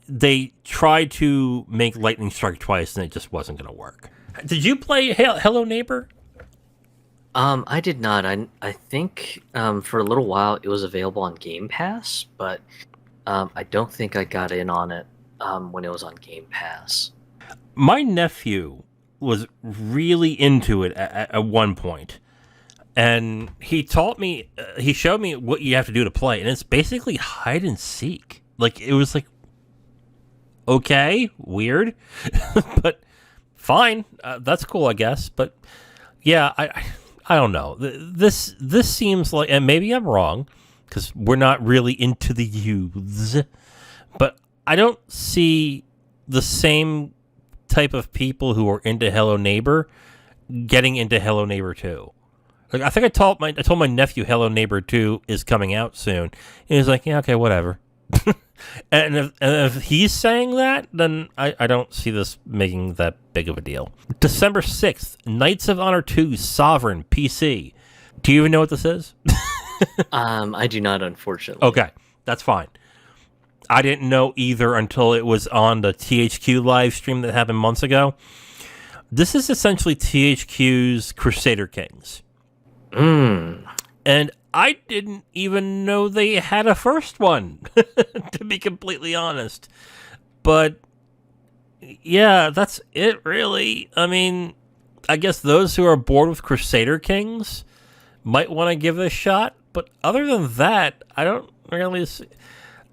They tried to make lightning strike twice, and it just wasn't going to work. Did you play Hello Neighbor? I did not. I think for a little while it was available on Game Pass, but I don't think I got in on it when it was on Game Pass. My nephew was really into it at one point, and he showed me what you have to do to play, and it's basically hide and seek. Like, it was like, okay, weird, but fine. That's cool, I guess. But yeah, I don't know. This seems like, and maybe I'm wrong, because we're not really into the youths, but I don't see the same type of people who are into Hello Neighbor getting into Hello Neighbor 2. Like, I think I told my nephew Hello Neighbor 2 is coming out soon, and he's like, yeah, okay, whatever. And if he's saying that, then I don't see this making that big of a deal. December 6th, Knights of Honor 2 Sovereign PC. Do you even know what this is? I do not, unfortunately. Okay, that's fine. I didn't know either until it was on the THQ live stream that happened months ago. This is essentially THQ's Crusader Kings. And I didn't even know they had a first one, to be completely honest. But, yeah, that's it, really. I mean, I guess those who are bored with Crusader Kings might want to give it a shot. But other than that, I don't really see,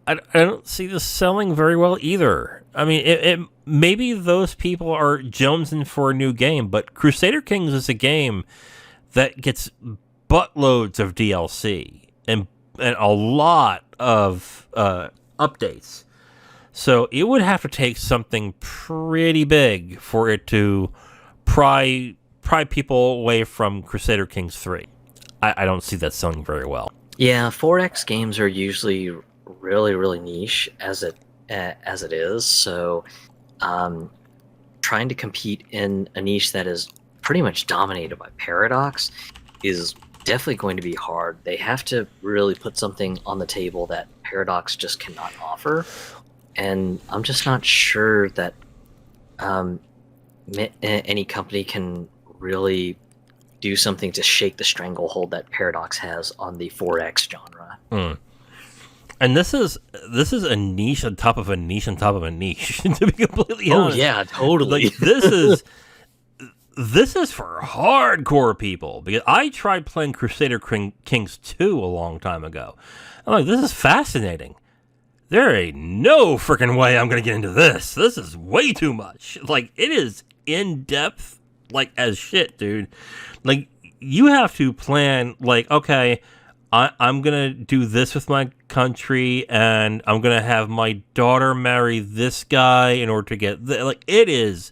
I don't see this selling very well either. I mean, it maybe those people are jonesing for a new game, but Crusader Kings is a game that gets buttloads of DLC and a lot of updates. So it would have to take something pretty big for it to pry people away from Crusader Kings 3. I don't see that selling very well. Yeah, 4X games are usually really, really niche as it is. So, trying to compete in a niche that is pretty much dominated by Paradox is definitely going to be hard. They have to really put something on the table that Paradox just cannot offer, and I'm just not sure that any company can really do something to shake the stranglehold that Paradox has on the 4X genre. And this is a niche on top of a niche on top of a niche. To be completely honest, yeah, totally. Like this is for hardcore people, because I tried playing Crusader Kings 2 a long time ago. I'm like, this is fascinating. There ain't no freaking way I'm gonna get into this. This is way too much. Like, it is in depth, like as shit, dude. Like, you have to plan. Like, okay, I'm gonna do this with my country, and I'm gonna have my daughter marry this guy in order to get like, it is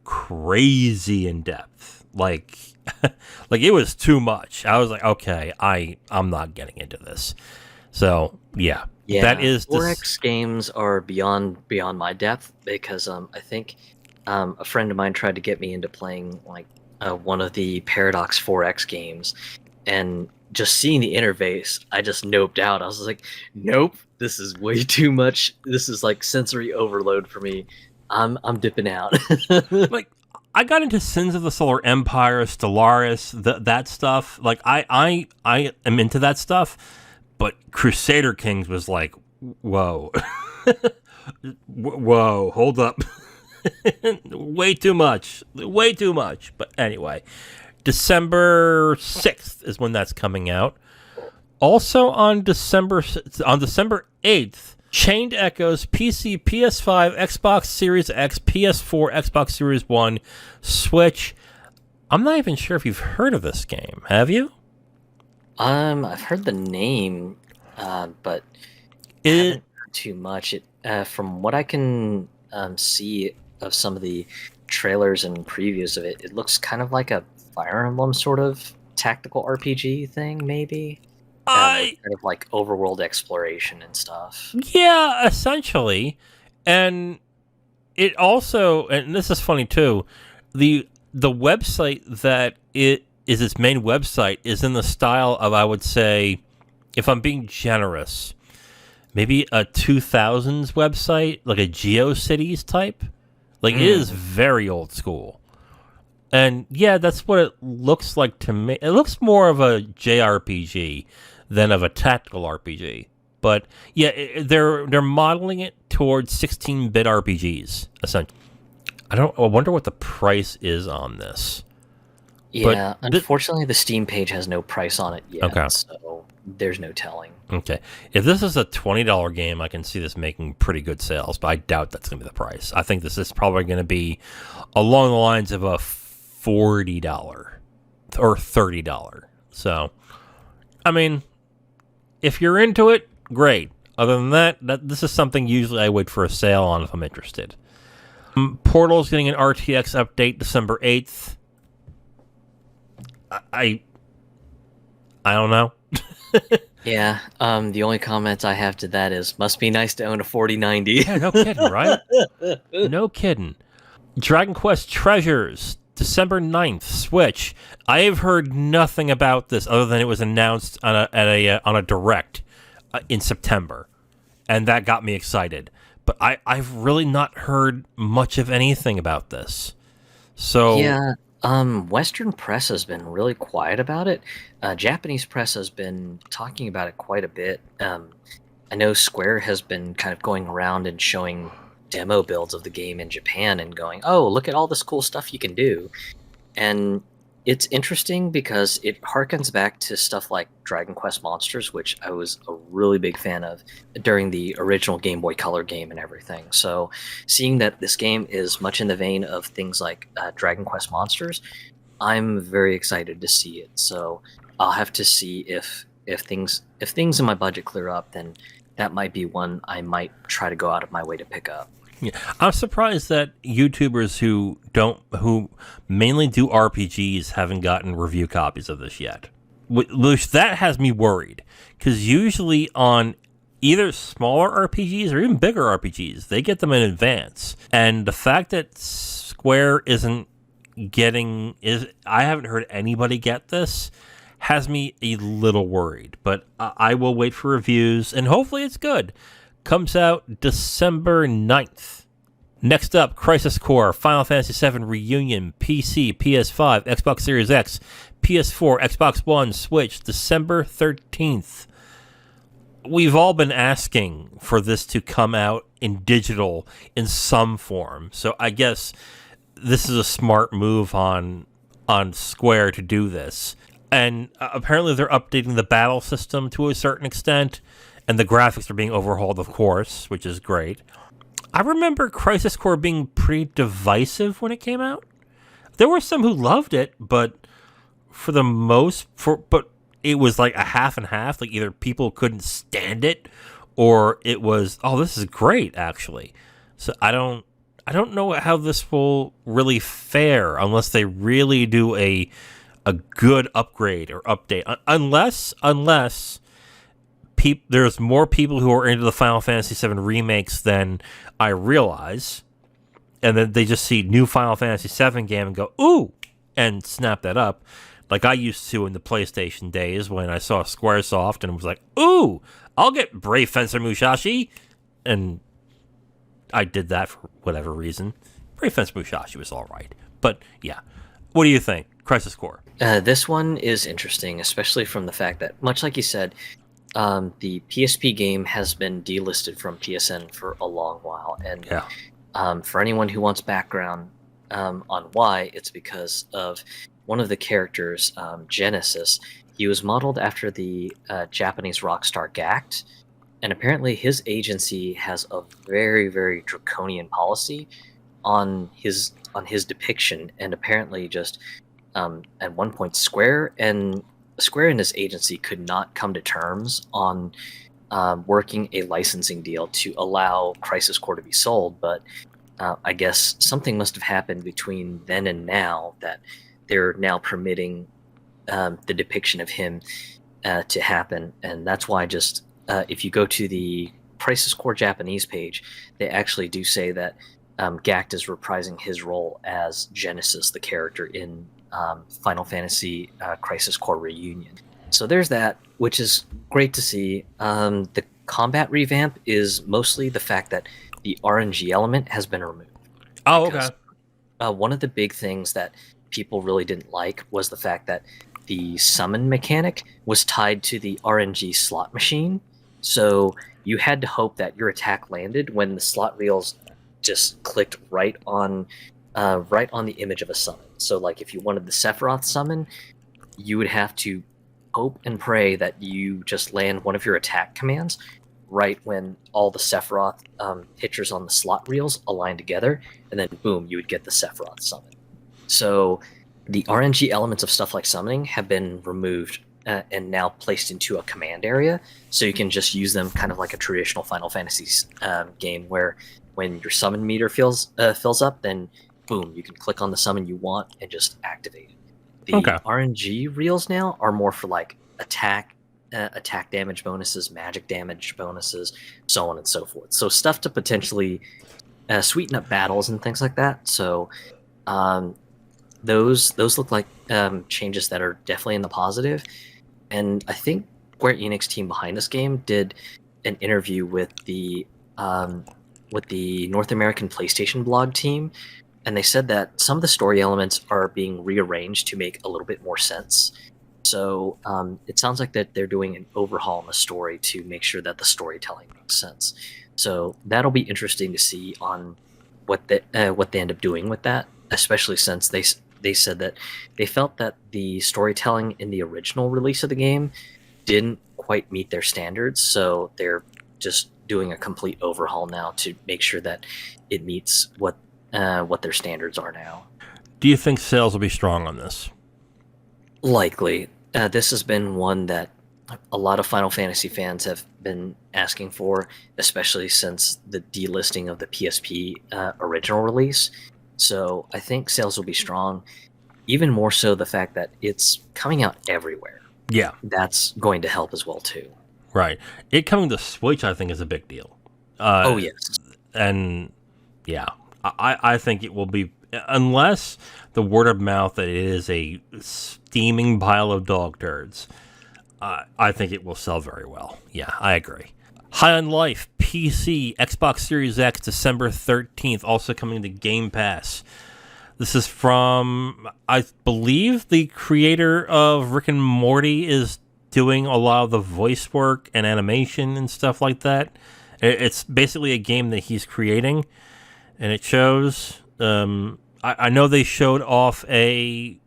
crazy in depth. Like like, it was too much. I was like, okay, I'm not getting into this. So yeah, that is 4X games are beyond my depth, because I think a friend of mine tried to get me into playing like one of the Paradox 4X games, and just seeing the interface, I just noped out. I was like, nope, this is way too much. This is like sensory overload for me. I'm dipping out. Like, I got into Sins of the Solar Empire, Stellaris, that stuff. Like, I am into that stuff, but Crusader Kings was like, whoa. Whoa, hold up. Way too much. But anyway, December 6th is when that's coming out. Also on December 8th, Chained Echoes, PC, PS5, Xbox Series X, PS4, Xbox Series 1, Switch. I'm not even sure if you've heard of this game. Have you? I've heard the name, but haven't heard too much. From what I can see of some of the trailers and previews of it, it looks kind of like a Fire Emblem sort of tactical RPG thing, maybe. Kind of like overworld exploration and stuff. Yeah, essentially. And it also, and this is funny too, the website that it is its main website is in the style of, I would say, if I'm being generous, maybe a 2000s website, like a GeoCities type. Like, it is very old school. And yeah, that's what it looks like to me. It looks more of a JRPG than of a tactical RPG. But yeah, they're modeling it towards 16-bit RPGs, essentially. I wonder what the price is on this. Yeah, unfortunately, the Steam page has no price on it yet, okay. So there's no telling. Okay. If this is a $20 game, I can see this making pretty good sales, but I doubt that's going to be the price. I think this is probably going to be along the lines of a $40 or $30. So, I mean, if you're into it, great. Other than that, this is something usually I wait for a sale on if I'm interested. Portal's getting an RTX update December 8th. I don't know. Yeah. The only comment I have to that is must be nice to own a 4090. Yeah, no kidding, right? No kidding. Dragon Quest Treasures, December 9th, Switch. I've heard nothing about this other than it was announced on a direct in September, and that got me excited. But I've really not heard much of anything about this. So Yeah, Western press has been really quiet about it. Japanese press has been talking about it quite a bit. I know Square has been kind of going around and showing demo builds of the game in Japan and going, "Oh, look at all this cool stuff you can do." And it's interesting because it harkens back to stuff like Dragon Quest Monsters, which I was a really big fan of during the original Game Boy Color game and everything. So, seeing that this game is much in the vein of things like Dragon Quest Monsters, I'm very excited to see it. So, I'll have to see if things in my budget clear up, then that might be one I might try to go out of my way to pick up. yeah, I'm surprised that YouTubers who mainly do RPGs haven't gotten review copies of this yet. Which that has me worried because usually on either smaller RPGs or even bigger RPGs, they get them in advance. And the fact that Square isn't getting is I haven't heard anybody get this has me a little worried. But I will wait for reviews and hopefully it's good. Comes out December 9th. Next up, Crisis Core, Final Fantasy VII Reunion, PC, PS5, Xbox Series X, PS4, Xbox One, Switch, December 13th. We've all been asking for this to come out in digital in some form. So I guess this is a smart move on Square to do this. And apparently they're updating the battle system to a certain extent. And the graphics are being overhauled, of course, which is great. I remember Crisis Core being pretty divisive when it came out. There were some who loved it, but but it was like a half and half. Like either people couldn't stand it, or it was, oh, this is great, actually. So I don't know how this will really fare unless they really do a good upgrade or update. Unless there's more people who are into the Final Fantasy VII remakes than I realize, and then they just see new Final Fantasy VII game and go, ooh, and snap that up, like I used to in the PlayStation days when I saw Squaresoft and was like, ooh, I'll get Brave Fencer Musashi, and I did that for whatever reason. Brave Fencer Musashi was all right, but yeah, what do you think, Crisis Core? This one is interesting, especially from the fact that, much like you said, the PSP game has been delisted from PSN for a long while, and Yeah. for anyone who wants background on why, it's because of one of the characters, Genesis. He was modeled after the Japanese rock star Gact, and apparently his agency has a very, very draconian policy on his depiction, and apparently just at one point Square and his agency could not come to terms on working a licensing deal to allow Crisis Core to be sold, but I guess something must have happened between then and now that they're now permitting the depiction of him to happen, and that's why just if you go to the Crisis Core Japanese page, they actually do say that Gact is reprising his role as Genesis, the character in Final Fantasy Crisis Core Reunion. So there's that, which is great to see. The combat revamp is mostly the fact that the RNG element has been removed. Oh, Because, okay. one of the big things that people really didn't like was the fact that the summon mechanic was tied to the RNG slot machine. So you had to hope that your attack landed when the slot reels just clicked right on the image of a summon. So like if you wanted the Sephiroth summon, you would have to hope and pray that you just land one of your attack commands right when all the Sephiroth pictures on the slot reels align together, and then boom, you would get the Sephiroth summon. So the RNG elements of stuff like summoning have been removed and now placed into a command area, so you can just use them kind of like a traditional Final Fantasy game, where when your summon meter fills up, then boom, you can click on the summon you want and just activate it. The Okay. RNG reels now are more for like attack attack damage bonuses, magic damage bonuses, so on and so forth. So stuff to potentially sweeten up battles and things like that. So um, those look like changes that are definitely in the positive. And I think Square Enix team behind this game did an interview with the North American PlayStation blog team, and they said that some of the story elements are being rearranged to make a little bit more sense. So it sounds like that they're doing an overhaul in the story to make sure that the storytelling makes sense. So that'll be interesting to see on what they end up doing with that, especially since they said that they felt that the storytelling in the original release of the game didn't quite meet their standards. So they're just doing a complete overhaul now to make sure that it meets what their standards are now. Do you think sales will be strong on this? Likely. This has been one that a lot of Final Fantasy fans have been asking for, especially since the delisting of the PSP original release. So I think sales will be strong. Even more so the fact that it's coming out everywhere. Yeah. That's going to help as well, too. Right. It coming to Switch, I think, is a big deal. Oh, yes. And, yeah, I think it will be, unless the word of mouth that it is a steaming pile of dog turds, I think it will sell very well. Yeah, I agree. High on Life, PC, Xbox Series X, December 13th, also coming to Game Pass. This is from, I believe, the creator of Rick and Morty is doing a lot of the voice work and animation and stuff like that. It's basically a game that he's creating, and it shows. I know they showed off it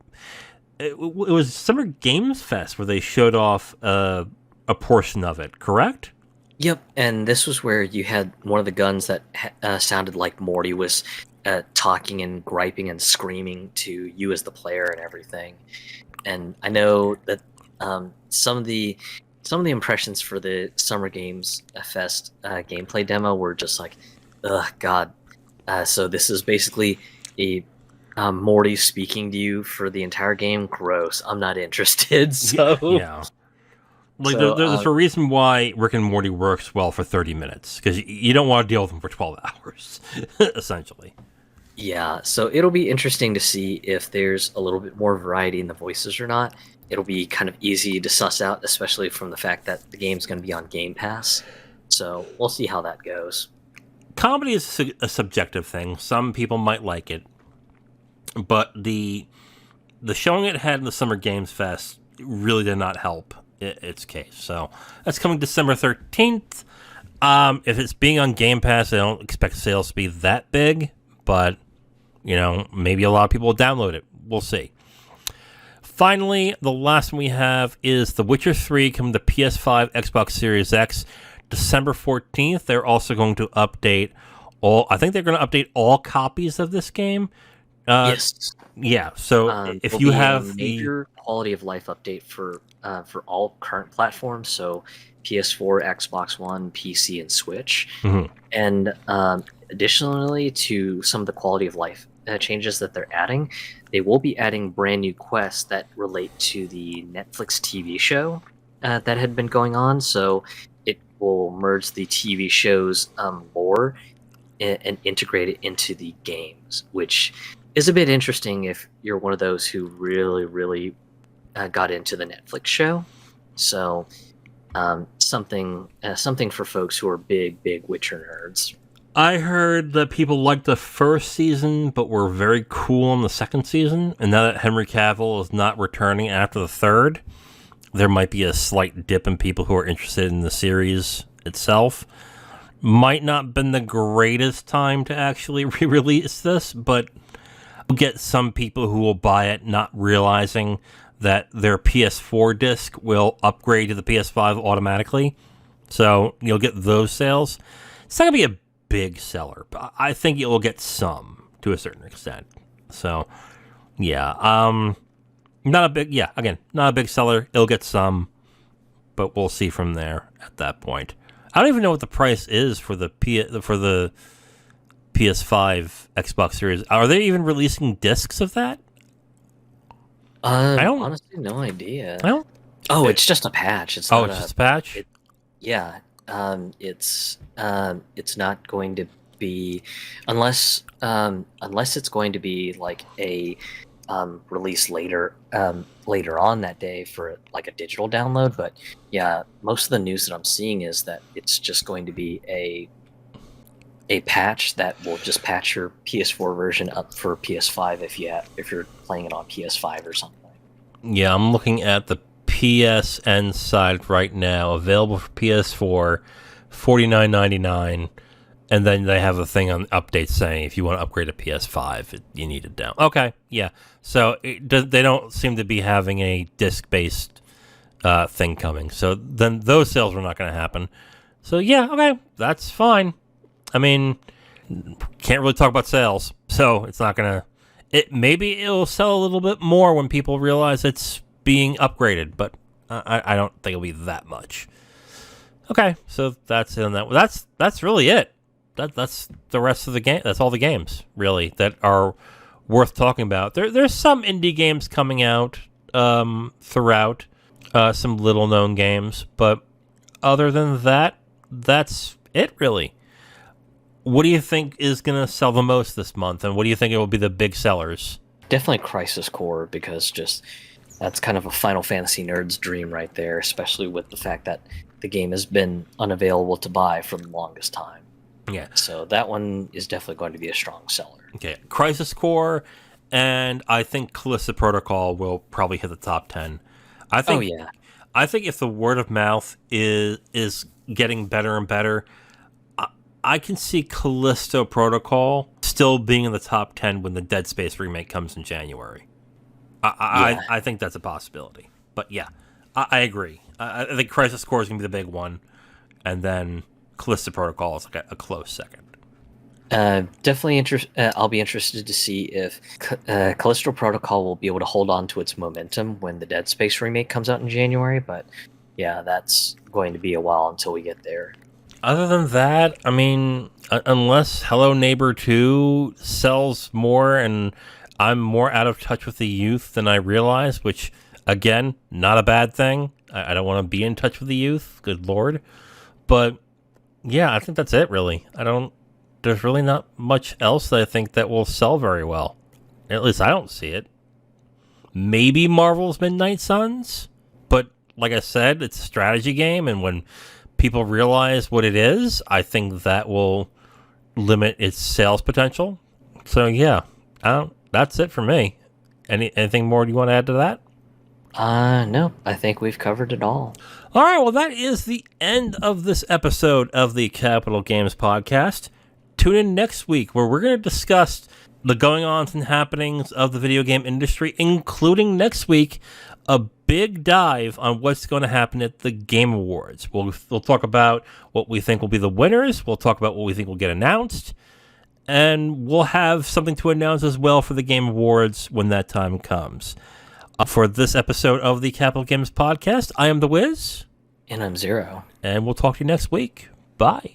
was Summer Games Fest where they showed off a portion of it, correct? Yep, and this was where you had one of the guns that sounded like Morty was talking and griping and screaming to you as the player and everything. And I know that some of the impressions for the Summer Games Fest gameplay demo were just like, ugh, God. So this is basically a Morty speaking to you for the entire game. Gross. I'm not interested. So yeah. Like there's a reason why Rick and Morty works well for 30 minutes, because you don't want to deal with them for 12 hours, essentially. Yeah, so it'll be interesting to see if there's a little bit more variety in the voices or not. It'll be kind of easy to suss out, especially from the fact that the game's going to be on Game Pass. So we'll see how that goes. Comedy is a subjective thing. Some people might like it, but the showing it had in the Summer Games Fest really did not help its case. So that's coming December 13th. If it's being on Game Pass, I don't expect sales to be that big, but maybe a lot of people will download it. We'll see. Finally, the last one we have is The Witcher 3 coming to PS5, Xbox Series X, December 14th. They're also going to update I think they're going to update all copies of this game. Yes. Yeah, so if you have a major quality of life update for all current platforms, so PS4, Xbox One, PC, and Switch. Mm-hmm. And additionally to some of the quality of life changes that they're adding, they will be adding brand new quests that relate to the Netflix TV show that had been going on. So it will merge the TV show's lore and integrate it into the games, which is a bit interesting if you're one of those who really, really got into the Netflix show. So something for folks who are big Witcher nerds. I heard that people liked the first season, but were very cool on the second season. And now that Henry Cavill is not returning after the third, there might be a slight dip in people who are interested in the series itself. Might not have been the greatest time to actually re-release this, but you'll get some people who will buy it not realizing that their PS4 disc will upgrade to the PS5 automatically. So you'll get those sales. It's not going to be a big seller, but I think it will get some to a certain extent. So, yeah. Not a big seller. It'll get some, but we'll see from there at that point. I don't even know what the price is for the PS5 Xbox Series. Are they even releasing discs of that? Honestly, no idea. Oh, it's just a patch. It's Oh, not it's a. just a patch? It, yeah. It's not going to be unless it's going to be like a release later on that day for like a digital download. But yeah, most of the news that I'm seeing is that it's just going to be a patch that will just patch your PS4 version up for PS5 if you're playing it on PS5 or something. Yeah, I'm looking at the PSN side right now, available for PS4, $49.99, and then they have a thing on updates saying if you want to upgrade to PS5, you need it down. Okay, yeah. So they don't seem to be having a disc-based thing coming. So then those sales are not going to happen. So yeah, okay, that's fine. I mean, can't really talk about sales, so it's not going to... Maybe it'll sell a little bit more when people realize it's being upgraded, but I don't think it'll be that much. Okay, so that's it on that. That's really it. That's the rest of the game. That's all the games really that are worth talking about. There's some indie games coming out throughout, some little known games, but other than that, that's it really. What do you think is going to sell the most this month, and what do you think it will be the big sellers? Definitely Crisis Core, because just that's kind of a Final Fantasy nerd's dream right there, especially with the fact that the game has been unavailable to buy for the longest time. Yeah. So that one is definitely going to be a strong seller. Okay, Crisis Core, and I think Callisto Protocol will probably hit the top 10. I think. Oh yeah. I think if the word of mouth is getting better and better, I can see Callisto Protocol still being in the top 10 when the Dead Space remake comes in January. I think that's a possibility. But yeah, I agree. I think Crisis Core is going to be the big one, and then Callisto Protocol is like a close second. Definitely I'll be interested to see if Callisto Protocol will be able to hold on to its momentum when the Dead Space remake comes out in January. But yeah, that's going to be a while until we get there. Other than that, I mean, unless Hello Neighbor 2 sells more and I'm more out of touch with the youth than I realize, which, again, not a bad thing. I don't want to be in touch with the youth. Good Lord. But, yeah, I think that's it, really. There's really not much else that I think that will sell very well. At least I don't see it. Maybe Marvel's Midnight Suns? But, like I said, it's a strategy game, and when people realize what it is, I think that will limit its sales potential. So yeah, that's it for me. Anything more do you want to add to that? No, I think we've covered it all. All right, well, that is the end of this episode of the Capital Games Podcast. Tune in next week where we're going to discuss the going-ons and happenings of the video game industry, including next week a big dive on what's going to happen at the Game Awards. We'll talk about what we think will be the winners. We'll talk about what we think will get announced. And we'll have something to announce as well for the Game Awards when that time comes. For this episode of the Capital Games Podcast, I am The Wiz. And I'm Zero. And we'll talk to you next week. Bye.